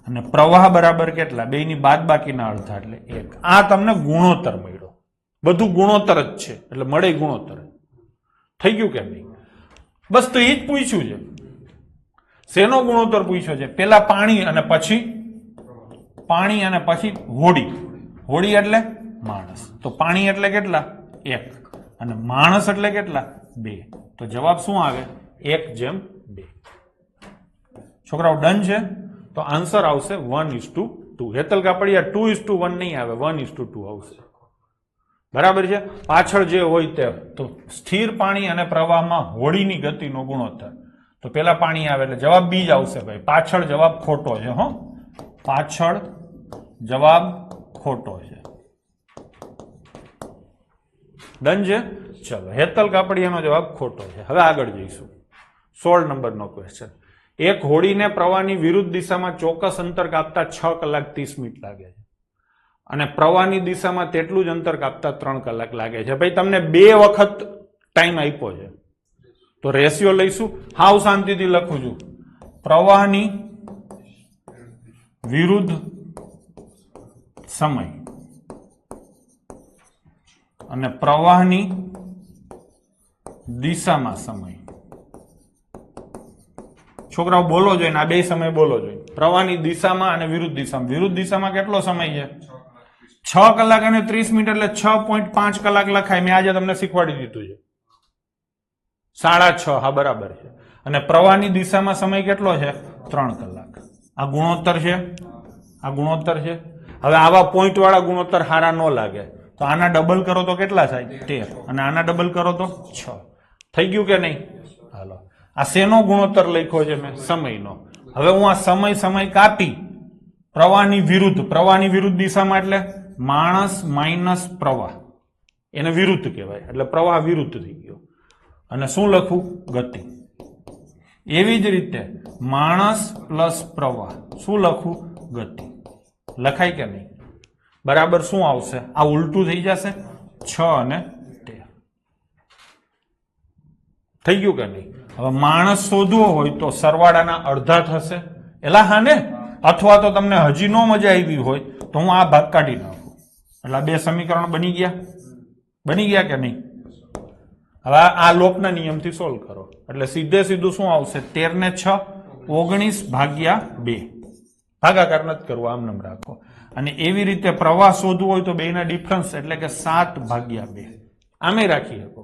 અને પ્રવાહ બરાબર કેટલા? બેયની બાદબાકીના અડધા એટલે 1. આ તમને ગુણોત્તર મળ્યો. બધું ગુણોત્તર જ છે એટલે મળે ગુણોત્તર. થઈ ગયું કે નહીં? બસ તો એ જ પૂછ્યું છે. શેનો ગુણોત્તર પૂછ્યો છે? પેલા પાણી અને પછી હોડી. હોડી એટલે માણસ. તો પાણી એટલે કેટલા? 1 અને માણસ એટલે કેટલા? 2. તો જવાબ શું આવે? 1:2. છોકરાઓ ડન છે? તો આન્સર આવશે 1:2. હેતલ કાપડિયા 2:1 નહીં આવે, 1:2 આવશે. બરાબર છે? પાછળ જે હોય તે. તો સ્થિર પાણી અને પ્રવાહમાં હોડીની ગતિનો ગુણોત્તર. તો પેલા પાણી આવે એટલે જવાબ બી જ આવશે ભાઈ. પાછળ જવાબ ખોટો છે. હો, પાછળ જવાબ ખોટો છે. ડન છે? ચલો, હેતલ કાપડિયાનો જવાબ ખોટો છે. હવે આગળ જઈશું. 16 નંબરનો ક્વેશ્ચન. એક હોડીને પ્રવાહની વિરુદ્ધ દિશામાં ચોક્કસ અંતર કાપતા 6 કલાક 30 મિનિટ લાગે છે અને પ્રવાહની દિશામાં તેટલું જ અંતર કાપતા 3 કલાક લાગે છે. ભાઈ તમને 2 વખત ટાઈમ આપ્યો છે, તો રેશિયો લઈશું. હાવ શાંતિથી લખું છું. પ્રવાહની વિરુદ્ધ સમય અને પ્રવાહની દિશામાં સમય. છોકરાઓ બોલો જોઈએ, આ 2 સમય બોલો જોઈએ. પ્રવાહની દિશામાં અને વિરુદ્ધ દિશામાં. વિરુદ્ધ દિશામાં કેટલો સમય છે? 6 કલાક અને 30 મિનિટ એટલે 6.5 કલાક લખાય. મેં આજે તમને શીખવાડી દીધું છે. 6.5. હા બરાબર છે. અને પ્રવાહની દિશામાં સમય કેટલો છે? 3 કલાક. આ ગુણોત્તર છે. આ ગુણોત્તર છે. હવે આવા પોઈન્ટ વાળા ગુણોત્તર હારા ન લાગે તો આના ડબલ કરો તો કેટલા થાય 13 અને આના ડબલ કરો તો 6 થઈ ગયું કે નહીં? હાલો, આ શેનો ગુણોત્તર લખ્યો છે મેં? સમયનો. હવે હું આ સમય કાપી પ્રવાહની વિરુદ્ધ દિશામાં એટલે માણસ માઇનસ પ્રવાહ, એને વિરુદ્ધ કહેવાય એટલે પ્રવાહ વિરુદ્ધ થઈ ગયો. અને શું લખું? ગતિ. એવી જ રીતે માણસ પ્લસ પ્રવાહ શું લખું? ગતિ. લખાય કે નહીં? બરાબર શું આવશે? આ ઉલટું થઈ જશે 6 અને 13 થઈ ગયું કે નહીં? હવે માણસ શોધવો હોય તો સરવાળાના અડધા થશે એલા હા ને? અથવા તો તમને હજી નો મજા આવી હોય તો હું આ ભાગ કાઢી નાખું એટલે આ બે સમીકરણ બની ગયા કે નહીં? હવે આ લોપના નિયમથી સોલ્વ કરો એટલે સીધું શું આવશે? 13 ને 6 19 ભાગ્યા 2. ભાગાકાર નથી કરવો, આમ નામ રાખો. અને એવી રીતે પ્રવાહ શોધવો હોય તો બેના ડિફરન્સ એટલે કે 7 ભાગ્યા 2 આમે રાખી શકો.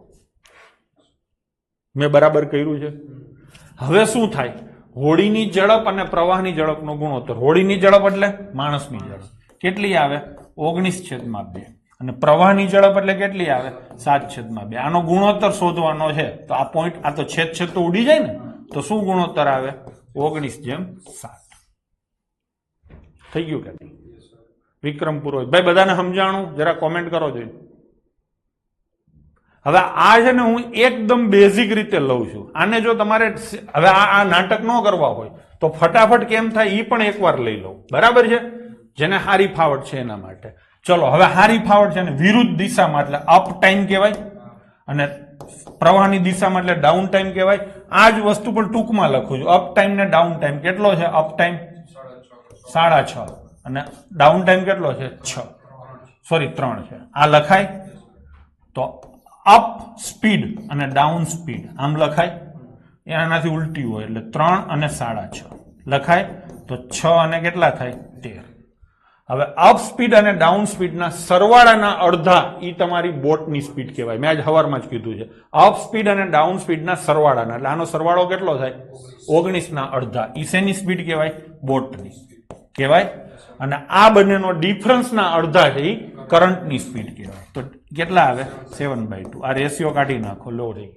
મેં બરાબર કર્યું છે? હવે શું થાય? હોડીની ઝડપ અને પ્રવાહની ઝડપનો ગુણોત્તર. હોડીની ઝડપ એટલે માણસની ઝડપ કેટલી આવે? 19/2 અને પ્રવાહની ઝડપ એટલે કેટલી આવે? 7/2. આનો ગુણોત્તર શોધવાનો છે તો આ પોઈન્ટ, આ તો છેદ તો ઉડી જાય ને, તો શું ગુણોત્તર આવે? 19/7. થઈ ગયું કે નહીં? વિક્રમ પુરોહિત ભાઈ બધાને સમજાણું? જરા કોમેન્ટ કરો જોઈએ. હવે આ છે ને હું એકદમ બેઝિક રીતે લઉં છું. આને જો તમારે હવે આ નાટક ન કરવા હોય તો ફટાફટ કેમ થાય એ પણ એકવાર લઈ લઉં. બરાબર છે? જેને હારી ફાવટ છે એના માટે. ચલો, હવે હારી ફાવટ છે ને વિરુદ્ધ દિશામાં એટલે અપ ટાઈમ કહેવાય અને પ્રવાહની દિશામાં એટલે ડાઉન ટાઈમ કહેવાય. આ જ વસ્તુ પણ ટૂંકમાં લખું છું. અપ ટાઈમ ને ડાઉન ટાઈમ કેટલો છે? અપ ટાઈમ 6.5 અને ડાઉન ટાઈમ કેટલો છે? 3 છે. આ લખાય તો અપ સ્પીડ અને ડાઉન સ્પીડ આમ લખાય? એનાથી ઉલટી હોય એટલે 3 અને 6.5 લખાય તો 6 અને કેટલા થાય? 13. હવે અપ સ્પીડ અને ડાઉન સ્પીડના સરવાળાના અડધા ઈ તમારી બોટની સ્પીડ કહેવાય. મેં આજ હવારમાં જ કીધું છે. અપ સ્પીડ અને ડાઉન સ્પીડના સરવાળાના એટલે આનો સરવાળો કેટલો થાય? 19 ના અડધા. ઈ શેની સ્પીડ કહેવાય? બોટની કહેવાય. અને આ બંનેનો ડિફરન્સના અડધા છે ઈ કરંટની સ્પીડ કહેવાય. તો કેટલા આવે? 7/2. આ રેશિયો કાઢી નાખો. લો રહી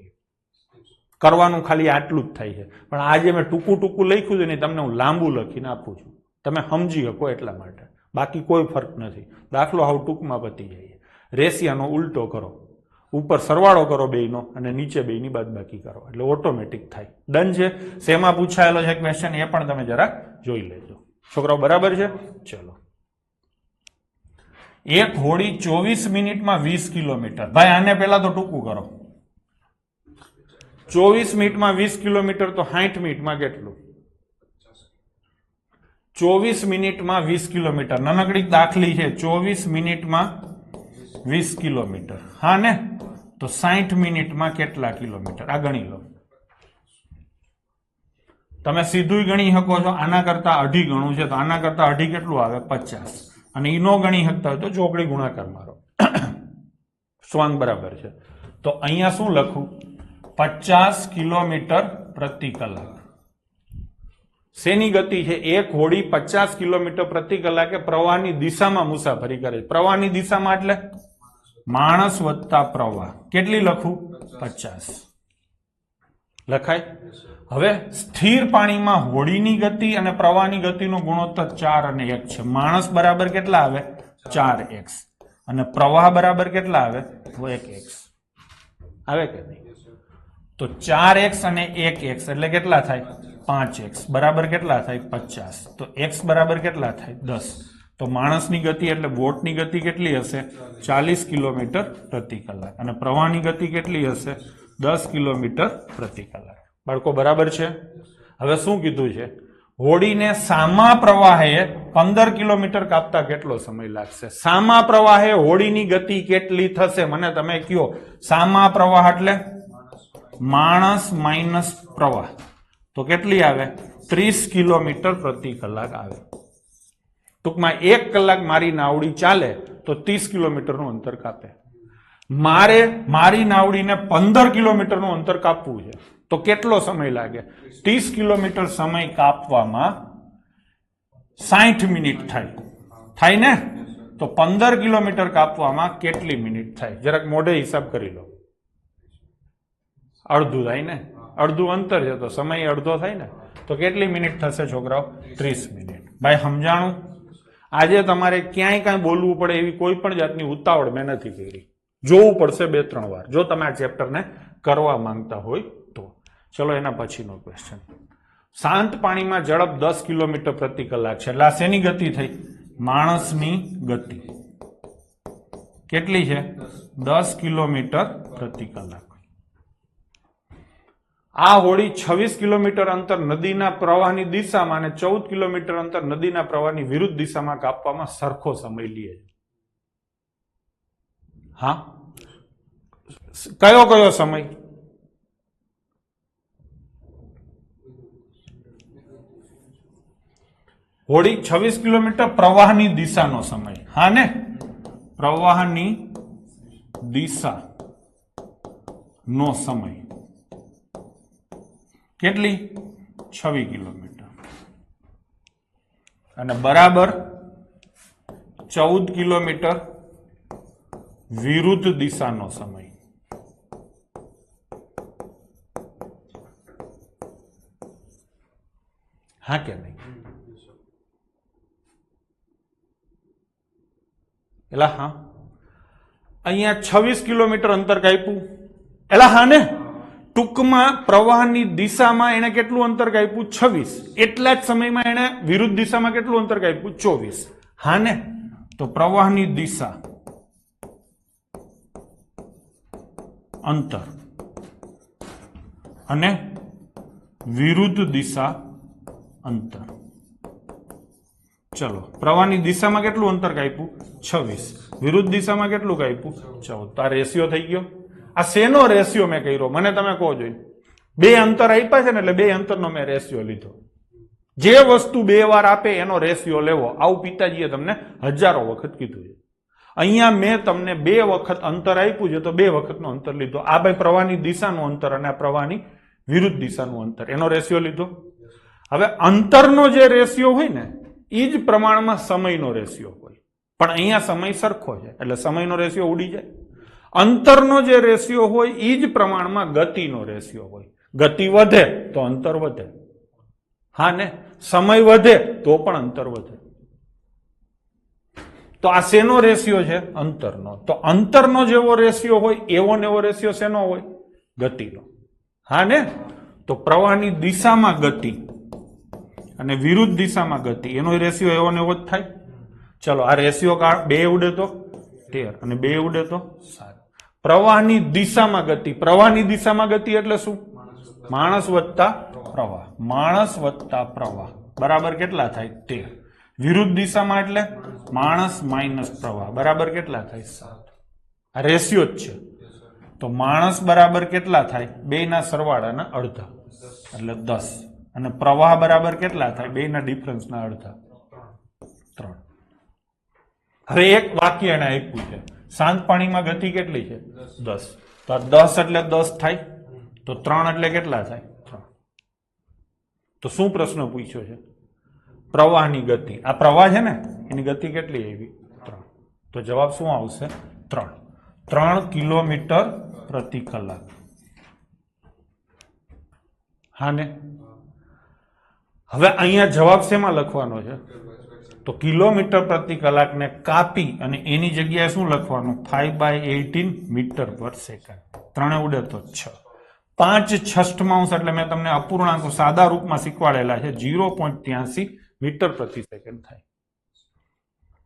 કરવાનું ખાલી આટલું જ થાય છે. પણ આજે મેં ટૂંકું લખ્યું છે ને તમને હું લાંબુ લખીને આપું છું, તમે સમજી શકો એટલા માટે. બાકી કોઈ ફરક નથી. દાખલો હાવ ટૂંકમાં પતી જાય. રેશિયાનો ઉલટો કરો, ઉપર સરવાળો કરો બેયનો અને નીચે બેયની બાદબાકી કરો એટલે ઓટોમેટિક થાય. ડન છે? શેમાં પૂછાયેલો છે ક્વેશ્ચન એ પણ તમે જરાક જોઈ લેજો. છોકરાઓ બરાબર છે? ચલો. એક હોડી 24 મિનિટમાં 20 કિલોમીટર. ભાઈ આને પેલા તો ટૂંકું કરો. 24 મિનિટમાં 20 કિલોમીટર તો 60 મિનિટમાં કેટલું? 24 મિનિટમાં 20 કિલોમીટર. નાનકડી દાખલી છે. 24 મિનિટમાં 20 કિલોમીટર. હા ને? તો 60 મિનિટમાં કેટલા કિલોમીટર? આ ગણી લો. તમે સીધું ગણી શકો છો. આના કરતા અઢી ગણું છે તો આના કરતા અઢી કેટલું આવે? 50. અને ઈ નો ગણી શકતા હોય તો ચોકડી ગુણાકાર મારો. સ્વાંગ બરાબર છે. તો અહીંયા શું લખું? 50 કિલોમીટર પ્રતિ કલાક. શેની ગતિ છે? એક હોડી 50 કિલોમીટર પ્રતિ કલાકે પ્રવાહની દિશામાં મુસાફરી કરે. પ્રવાહની દિશામાં એટલે માણસ વત્તા પ્રવાહ. કેટલી લખું? 50 લખાય? હવે સ્થિર પાણીમાં હોડીની ગતિ અને પ્રવાહની ગતિનો ગુણોત્તર 4 અને 1 છે. માણસ બરાબર કેટલા આવે? 4x અને પ્રવાહ બરાબર કેટલા આવે? 1x આવે કે નહીં? તો 4x અને 1x એટલે કેટલા થાય? 5x બરાબર કેટલા થાય? 50. તો x બરાબર કેટલા થાય? 10. તો માણસની ગતિ એટલે બોટની ગતિ કેટલી હશે? 40 કિલોમીટર પ્રતિ કલાક અને પ્રવાહની ગતિ કેટલી હશે? 10 કિલોમીટર પ્રતિ કલાક. બાળકો બરાબર છે? હવે શું કીધું છે? હોડીને સામા પ્રવાહે 15 કિલોમીટર કાપતા કેટલો સમય લાગશે? સામા પ્રવાહે હોડીની ગતિ કેટલી થશે? મને તમે કયો. સામા પ્રવાહ એટલે માણસ માઇનસ પ્રવાહ. તો કેટલી આવે? 30 કિલોમીટર પ્રતિ કલાક આવે. ટૂંકમાં 1 કલાક મારી નાવડી ચાલે તો 30 કિલોમીટરનું અંતર કાપે. મારે મારી નાવડીને 15 કિલોમીટરનું અંતર કાપવું છે તો કેટલો સમય લાગે? 30 કિલોમીટર સમય કાપવામાં 60 મિનિટ થાય. થાય ને? તો 15 કિલોમીટર કાપવામાં કેટલી મિનિટ થાય? જરાક મોઢે હિસાબ કરી લો. અડધું થાય ને? અડધું અંતર છે તો સમય અડધો થાય ને? તો કેટલી મિનિટ થશે છોકરાઓ? 30 મિનિટ. ભાઈ સમજાણું? આજે તમારે ક્યાંય કાંઈ બોલવું પડે એવી કોઈ પણ જાતની ઉતાવળ મેં નથી કરી. જોવું પડશે 2-3 વાર જો તમે આ ચેપ્ટરને કરવા માંગતા હોય તો. ચલો એના પછીનો ક્વેશ્ચન. શાંત પાણીમાં ઝડપ 10 કિલોમીટર પ્રતિ કલાક છે. એટલે આ શેની ગતિ થઈ? માણસની ગતિ. કેટલી છે? 10 કિલોમીટર પ્રતિ કલાક. આ હોડી 26 કિલોમીટર અંતર નદીના પ્રવાહની દિશામાં અને 14 કિલોમીટર અંતર નદીના પ્રવાહની વિરુદ્ધ દિશામાં કાપવામાં સરખો સમય લે છે. હા, કયો કયો સમય? હોડી 26 કિલોમીટર પ્રવાહની દિશાનો સમય. હા ને? પ્રવાહની દિશા નો સમય કેટલી? 26 કિલોમીટર અને બરાબર 14 કિલોમીટર વિરુદ્ધ દિશાનો સમય. હા કે નહીં? એલા હા, અહીંયા 26 કિલોમીટર અંતર કાપ્યું. એલા હા ને? ટૂંકમાં પ્રવાહની દિશામાં એને કેટલું અંતર કાપ્યું? 26. એટલા જ સમયમાં એને વિરુદ્ધ દિશામાં કેટલું અંતર કાપ્યું? 24. હા ને? તો પ્રવાહની દિશા અંતર અને વિરુદ્ધ દિશા અંતર. ચલો, પ્રવાહની દિશામાં કેટલું અંતર કાપ્યું? 26. વિરુદ્ધ દિશામાં કેટલું કાપ્યું? 14. તો આ રેશિયો થઈ ગયો. આ શેનો રેશિયો મેં કર્યો મને તમે કહો જોઈએ? બે અંતર આપ્યા છે ને એટલે બે અંતરનો મેં રેશિયો લીધો. જે વસ્તુ બે વાર આપે એનો રેશિયો લેવો, આવું પિતાજીએ તમને હજારો વખત કીધું છે. અહીંયા મેં તમને 2 વખત અંતર આપ્યું છે તો 2 વખતનો અંતર લીધો. આ ભાઈ પ્રવાહની દિશાનું અંતર અને આ પ્રવાહની વિરુદ્ધ દિશાનું અંતર, એનો રેશિયો લીધો. હવે અંતરનો જે રેશિયો હોય ને એ જ પ્રમાણમાં સમયનો રેશિયો હોય, પણ અહીંયા સમય સરખો છે એટલે સમયનો રેશિયો ઉડી જાય. અંતરનો જે રેશિયો હોય એ જ પ્રમાણમાં ગતિનો રેશિયો હોય. ગતિ વધે તો અંતર વધે. હા ને? સમય વધે તો પણ અંતર વધે. તો આ શેનો રેશિયો છે? અંતરનો. તો અંતરનો જેવો રેશિયો હોય એવો ને એવો રેશિયો શેનો હોય? ગતિનો. હા ને? તો પ્રવાહની દિશામાં ગતિ અને વિરુદ્ધ દિશામાં ગતિ, એનો રેશિયો એવો ને એવો જ થાય. ચલો, આ રેશિયો 2 ઉડે તો 13 અને 2 ઉડે તો 7. પ્રવાહની દિશામાં ગતિ. પ્રવાહની દિશામાં ગતિ એટલે શું? માણસ વત્તા પ્રવાહ. માણસ વત્તા પ્રવાહ બરાબર કેટલા થાય? 13. વિરુદ્ધ દિશામાં એટલે માણસ માઇનસ પ્રવાહ બરાબર કેટલા થાય? 7. આ રેશિયો જ છે. તો માણસ બરાબર કેટલા થાય? 2 ના સરવાળાના અડધા એટલે 10. અને પ્રવાહ બરાબર કેટલા થાય? 2 ના ડિફરન્સના અડધા 3. હવે એક વાક્ય એને આપ્યું છે, શાંત પાણીમાં ગતિ કેટલી છે? 10. તો 10 એટલે 10 થાય, તો 3 એટલે કેટલા થાય? 3. તો શું પ્રશ્ન પૂછ્યો છે? પ્રવાહની ગતિ. આ પ્રવાહ છે ને એની ગતિ કેટલી આવી? 3. તો જવાબ શું આવશે? 3. 3 કિલોમીટર પ્રતિ કલાક. હા ને? હવે અહીંયા જવાબ શેમાં લખવાનો છે? તો કિલોમીટર પ્રતિ કલાકને કાપી અને એની જગ્યાએ શું લખવાનું? 5/18 મીટર પર સેકન્ડ. 3 ઉડે તો 6. 5/6 એટલે મેં તમને અપૂર્ણાંકો સાદા રૂપમાં શીખવાડેલા છે. 0.83 મીટર પ્રતિ સેકન્ડ થાય.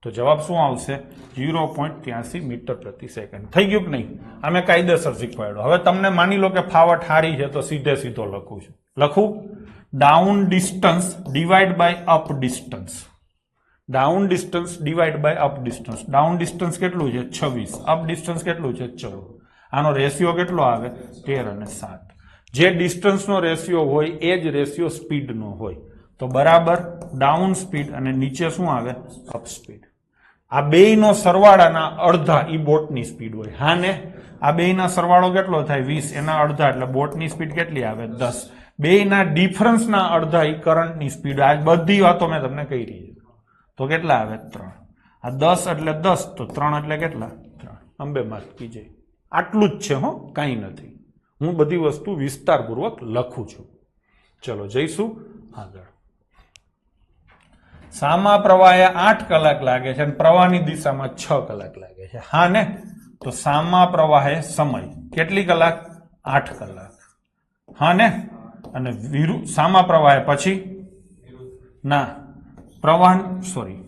તો જવાબ શું આવશે? 0.83 મીટર પ્રતિ સેકન્ડ. થઈ ગયું કે નહીં? અમે કાયદેસર શીખવાડ્યો. હવે તમને માની લો કે ફાવટ હારી છે તો સીધે સીધો લખું છું. લખું down distance divide by up distance. Down distance divide by up distance. Down distance કેટલું છે? 26. અપ ડિસ્ટન્સ કેટલું છે? 14. આનો રેશિયો કેટલો આવે? 13 અને 7. જે ડિસ્ટન્સનો રેશિયો હોય એ જ રેશિયો સ્પીડનો હોય. તો બરાબર ડાઉન સ્પીડ અને નીચે શું આવે? Up speed. આ બેયનો સરવાળાના અડધા ઈ બોટની સ્પીડ હોય. હા ને? આ બેયના સરવાળો કેટલો થાય? 20. એના અડધા એટલે બોટની સ્પીડ કેટલી આવે? 10. બેયના ડિફરન્સના અડધા ઈ કરંટની સ્પીડ. આ બધી વાતો મેં તમને કહી રહી છે. તો કેટલા આવે? 3. આ 10 એટલે 10 તો 3 એટલે કેટલા 3 અંબે માર્ક કીજે આટલું જ છે હો કાંઈ નથી હું બધી વસ્તુ વિસ્તારપૂર્વક લખું છું ચલો જઈશું આગળ સામા પ્રવાહે 8 કલાક લાગે છે અને પ્રવાહની દિશામાં 6 કલાક લાગે છે હા ને તો સામા પ્રવાહે સમય કેટલી કલાક 8 કલાક હા ને અને વિરુદ્ધ સામા પ્રવાહે પછી ના પ્રવાહ સોરી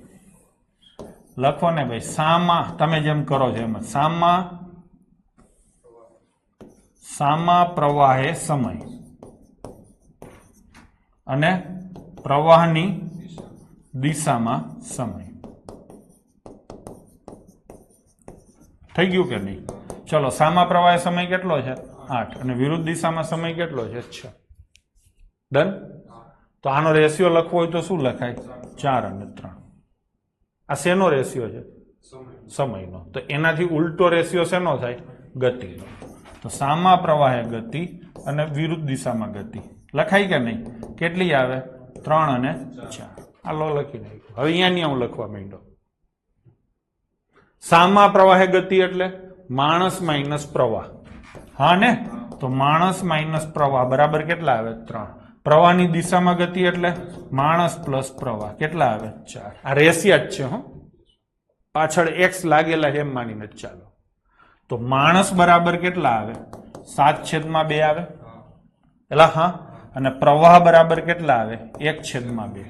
લખો ને ભાઈ સામા તમે જેમ કરો છો એમ સામા પ્રવાહે સમય અને પ્રવાહની દિશામાં સમય થઈ ગયું કે નહીં ચલો સામા પ્રવાહે સમય કેટલો છે 8 અને વિરુદ્ધ દિશામાં સમય કેટલો છે 6 ડન તો આનો રેશિયો લખવો હોય તો શું લખાય 4 અને 3 આ શેનો રેશિયો છે સમયનો તો એનાથી ઉલટો રેશિયો શેનો થાય ગતિનો તો સામા પ્રવાહે ગતિ અને વિરુદ્ધ દિશામાં ગતિ લખાય કે નહીં કેટલી આવે 3 અને 4 આ લો લખી નાખ્યું હવે અહીંયા હું લખવા માંડ્યો સામા પ્રવાહે ગતિ એટલે માણસ માઇનસ પ્રવાહ હા ને તો માણસ માઇનસ પ્રવાહ બરાબર કેટલા આવે 3 પ્રવાહની દિશામાં ગતિ એટલે માણસ પ્લસ પ્રવાહ કેટલા આવે 4 આ રેશિયા જ છે હો પાછળ x લાગેલા એમ માનીને ચાલો તો માણસ બરાબર કેટલા આવે 7/2 આવે એલા હા અને પ્રવાહ બરાબર કેટલા આવે 1/2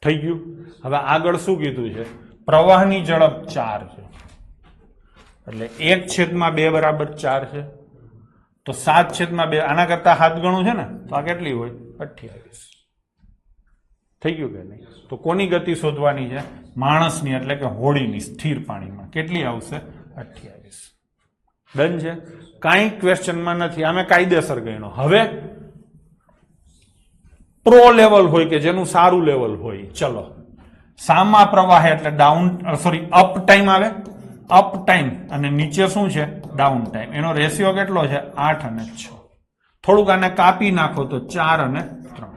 થઈ ગયું હવે આગળ શું કીધું છે પ્રવાહની ઝડપ 4 છે એટલે 1/2 બરાબર 4 છે તો 7/2 આના કરતા 7 ગણું છે ને તો આ કેટલી હોય 28 થઈ ગયું કે નહીં તો કોની ગતિ શોધવાની છે માણસની એટલે કે હોડીની સ્થિર પાણીમાં કેટલી આવશે 28 ડન છે કાંઈ ક્વેશ્ચનમાં નથી આમે કાયદેસર ગણ્યો હવે પ્રો લેવલ હોય કે જેનું સારું લેવલ હોય ચલો સામા પ્રવાહ એટલે ડાઉન સોરી અપ ટાઈમ આવે અપ ટાઈમ અને નીચે શું છે ડાઉન ટાઈમ એનો રેશિયો કેટલો છે 8 અને 6 થોડુંક આને કાપી નાખો તો 4 અને 3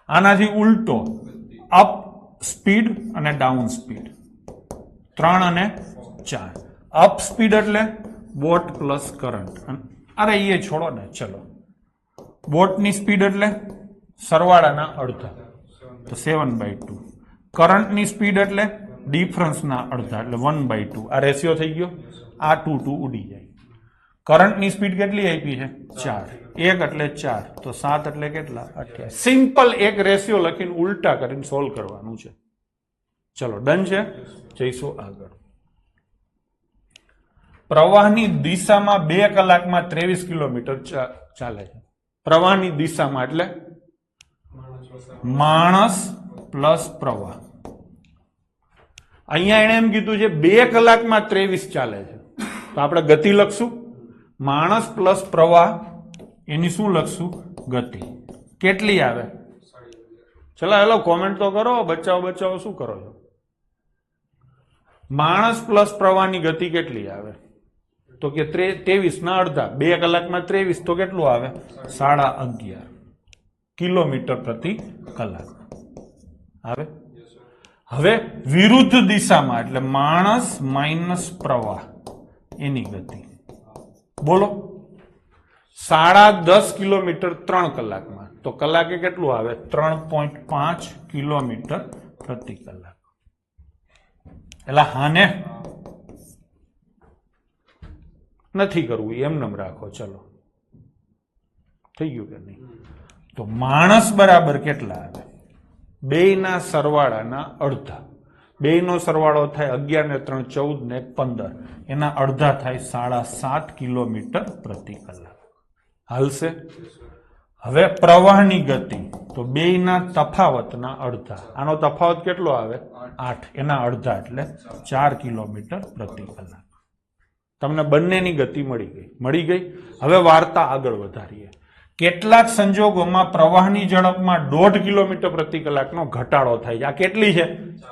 આનાથી ઉલટો અપ સ્પીડ અને ડાઉન સ્પીડ 3 અને 4 અપ સ્પીડ એટલે બોટ પ્લસ કરંટ અરે એ છોડો ને ચલો બોટની સ્પીડ એટલે સરવાળાના અડધા તો 7/2 કરંટની સ્પીડ એટલે ડિફરન્સના અડધા એટલે 1/2 આ રેશિયો થઈ ગયો આ 2 ઉડી જાય કરંટની સ્પીડ કેટલી આપી છે 4 1 એટલે 4 તો 7 એટલે કેટલા 28 સિમ્પલ એક રેશિયો લખીને ઉલટા કરીને સોલ્વ કરવાનું છે ચલો ડન છે જઈશું આગળ પ્રવાહની દિશામાં 2 કલાકમાં 23 કિલોમીટર ચાલે છે પ્રવાહની દિશામાં એટલે માણસ પ્લસ પ્રવાહ અહીંયા એને એમ કીધું છે 2 કલાકમાં 23 ચાલે છે તો આપણે ગતિ લખશું માણસ પ્લસ પ્રવાહ એની શું લખશું ગતિ કેટલી આવે ચલો હેલો કોમેન્ટ તો કરો બચાવો શું કરો છો માણસ પ્લસ પ્રવાહની ગતિ કેટલી આવે તો કે 23 ના અડધા 2 કલાકમાં 23 તો કેટલું આવે 11.5 કિલોમીટર પ્રતિ કલાક આવે હવે વિરુદ્ધ દિશામાં એટલે માણસ માઇનસ પ્રવાહ એની ગતિ બોલો 10.5 કિલોમીટર 3 કલાકમાં તો કલાકે કેટલું આવે 3.5 કિલોમીટર પ્રતિ કલાક એટલે હાને નથી કરવું એમ રાખો ચલો થઈ ગયું કે નહીં તો માણસ બરાબર કેટલા આવે બેયના સરવાળાના અડધા બેયનો સરવાળો થાય 11 ને 3 14 ને 15 એના અડધા થાય 7.5 કિલોમીટર પ્રતિ કલાક હાલશે હવે પ્રવાહની ગતિ તો બેયના તફાવતના અડધા આનો તફાવત કેટલો આવે 8 એના અડધા એટલે 4 કિલોમીટર પ્રતિ કલાક તમને બંનેની ગતિ મળી ગઈ હવે વાર્તા આગળ વધારીએ કેટલાક સંજોગોમાં પ્રવાહની ઝડપમાં 1.5 કિલોમીટર પ્રતિ કલાકનો ઘટાડો થાય છે આ કેટલી છે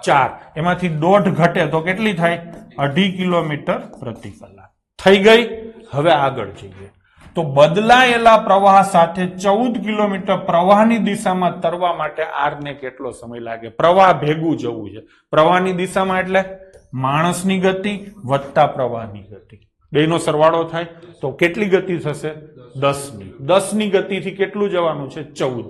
4 એમાંથી 1.5 ઘટે તો કેટલી થાય 2.5 કિલોમીટર પ્રતિ કલાક થઈ ગઈ હવે આગળ જઈએ તો બદલાયેલા પ્રવાહ સાથે 14 કિલોમીટર પ્રવાહની દિશામાં તરવા માટે આર ને કેટલો સમય લાગે? પ્રવાહ ભેગું જવું છે. પ્રવાહની દિશામાં એટલે માણસની ગતિ વત્તા પ્રવાહની ગતિ, બેનો સરવાળો થાય તો કેટલી ગતિ થશે? 10ની. 10ની ગતિથી કેટલું જવાનું છે? 14.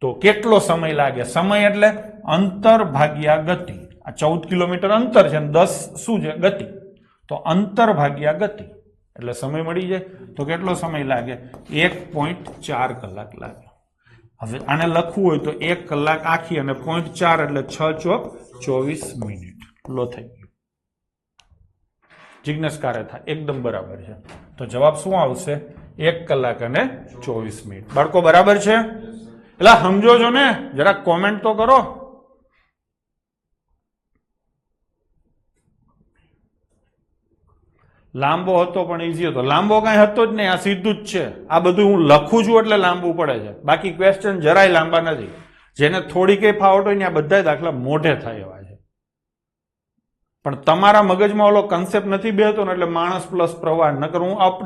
તો કેટલો સમય લાગે? સમય એટલે અંતર ભાગ્યા ગતિ. આ 14 કિલોમીટર અંતર છે, 10 શું છે? ગતિ. તો અંતર ભાગ્યા ગતિ એટલે સમય મળી જાય. તો કેટલો સમય લાગે? 1.4 કલાક લાગે. હવે આને લખવું હોય તો 1 કલાક આખી અને 0.4 એટલે 6 ચોક 24 મિનિટ. લો થઈ ગયું. જિજ્ઞેસ કારે થાય એકદમ બરાબર છે. તો જવાબ શું આવશે? 1 કલાક અને 24 મિનિટ. બાળકો બરાબર છે? એટલે સમજો છો ને? જરા કોમેન્ટ તો કરો. લાંબો હતો પણ ઈઝી હતો. લાંબો કઈ હતો જ નહીં, આ સીધું જ છે. આ બધું હું લખું છું એટલે લાંબુ પડે છે, બાકી ક્વેશ્ચન જરાય લાંબા નથી. જેને થોડી કઈ ફાવટ હોય ને આ બધા દાખલા મોઢે થાય એવા છે. પણ તમારા મગજમાં ઓલો કન્સેપ્ટ નથી બેહતો ને એટલે માણસ પ્લસ પ્રવાહ, નકર હું અપ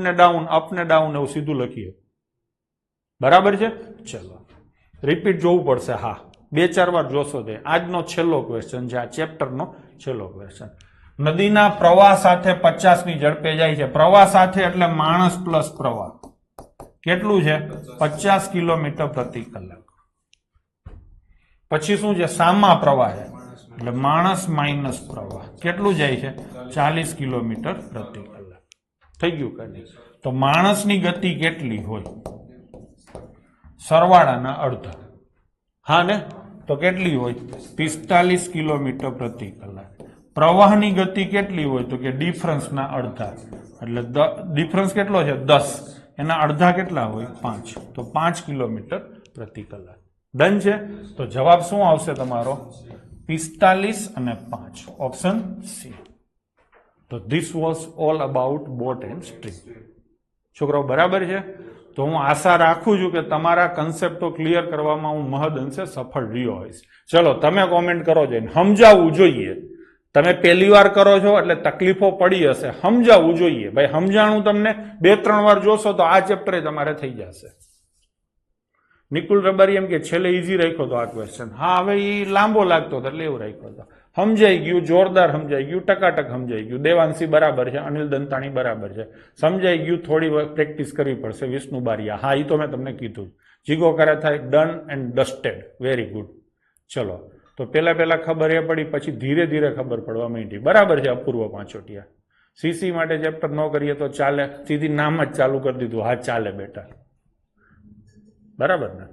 ને ડાઉન એવું સીધું લખીએ. બરાબર છે? ચલો રિપીટ જોવું પડશે. હા, 2-4 વાર જોશો. તે આજનો છેલ્લો ક્વેશ્ચન છે, આ ચેપ્ટરનો છેલ્લો ક્વેશ્ચન. નદીના પ્રવાહ સાથે 50ની ઝડપે જાય છે. પ્રવાહ સાથે એટલે માણસ પ્લસ પ્રવાહ. કેટલું છે? 50 કિલોમીટર પ્રતિ કલાક. પછી શું છે? સામા પ્રવાહ છે એટલે માણસ માઇનસ પ્રવાહ. કેટલું જાય છે? 40 કિલોમીટર પ્રતિ કલાક. થઈ ગયું કે નહીં? તો માણસની ગતિ કેટલી હોય? સરવાળાના અડધા. હા ને? તો કેટલી હોય? 45 કિલોમીટર પ્રતિ કલાક. પ્રવાહની ગતિ કેટલી હોય? તો કે ડિફરન્સના અડધા. એટલે ડિફરન્સ કેટલો છે? 10. એના અડધા કેટલા હોય? 5. તો 5 કિલોમીટર પ્રતિ કલાક. ડન છે? તો જવાબ શું આવશે તમારો? 45 અને 5. Option C. તો this was all about boat and stream. છોકરાઓ બરાબર છે? તો હું આશા રાખું છું કે તમારા કન્સેપ્ટો ક્લિયર કરવામાં હું મહદ અંશે સફળ રહ્યો હોઈશ. ચલો તમે કોમેન્ટ કરો જઈને. સમજાવવું જોઈએ. તમે પહેલી વાર કરો છો એટલે તકલીફો પડી હશે, સમજાવવું જોઈએ. ભાઈ સમજાણું તમને 2-3 વાર જોશો તો આ ચેપ્ટર તમારે થઈ જશે. નિકુલ રબારી એમ કે છેલ્લે ઈઝી રાખ્યો હતો આ ક્વેશ્ચન. હા, હવે એ લાંબો લાગતો હતો એટલે એવું રાખ્યો હતો. સમજાઈ ગયું, જોરદાર સમજાઈ ગયું, ટકાટક સમજાઈ ગયું. દેવાંશી બરાબર છે, અનિલ દંતાણી બરાબર છે, સમજાઈ ગયું. થોડી પ્રેક્ટિસ કરવી પડશે. વિષ્ણુ બારિયા, હા એ તો મેં તમને કીધું. જીગો કરે થાય done and dusted. Very good. ચલો તો પેલા ખબર એ પડી, પછી ધીરે ધીરે ખબર પડવા માંડી. બરાબર છે? અપૂર્વ પાંચોટિયા સીસી માટે ચેપ્ટર ન કરીએ તો ચાલે, સીધી નામ જ ચાલુ કરી દીધું. હા ચાલે બેટા. બરાબર ને?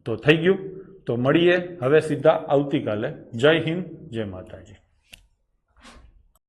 તો થઈ ગયું. તો મળીએ હવે સીધા આવતીકાલે. જય હિન્દ, જય માતાજી.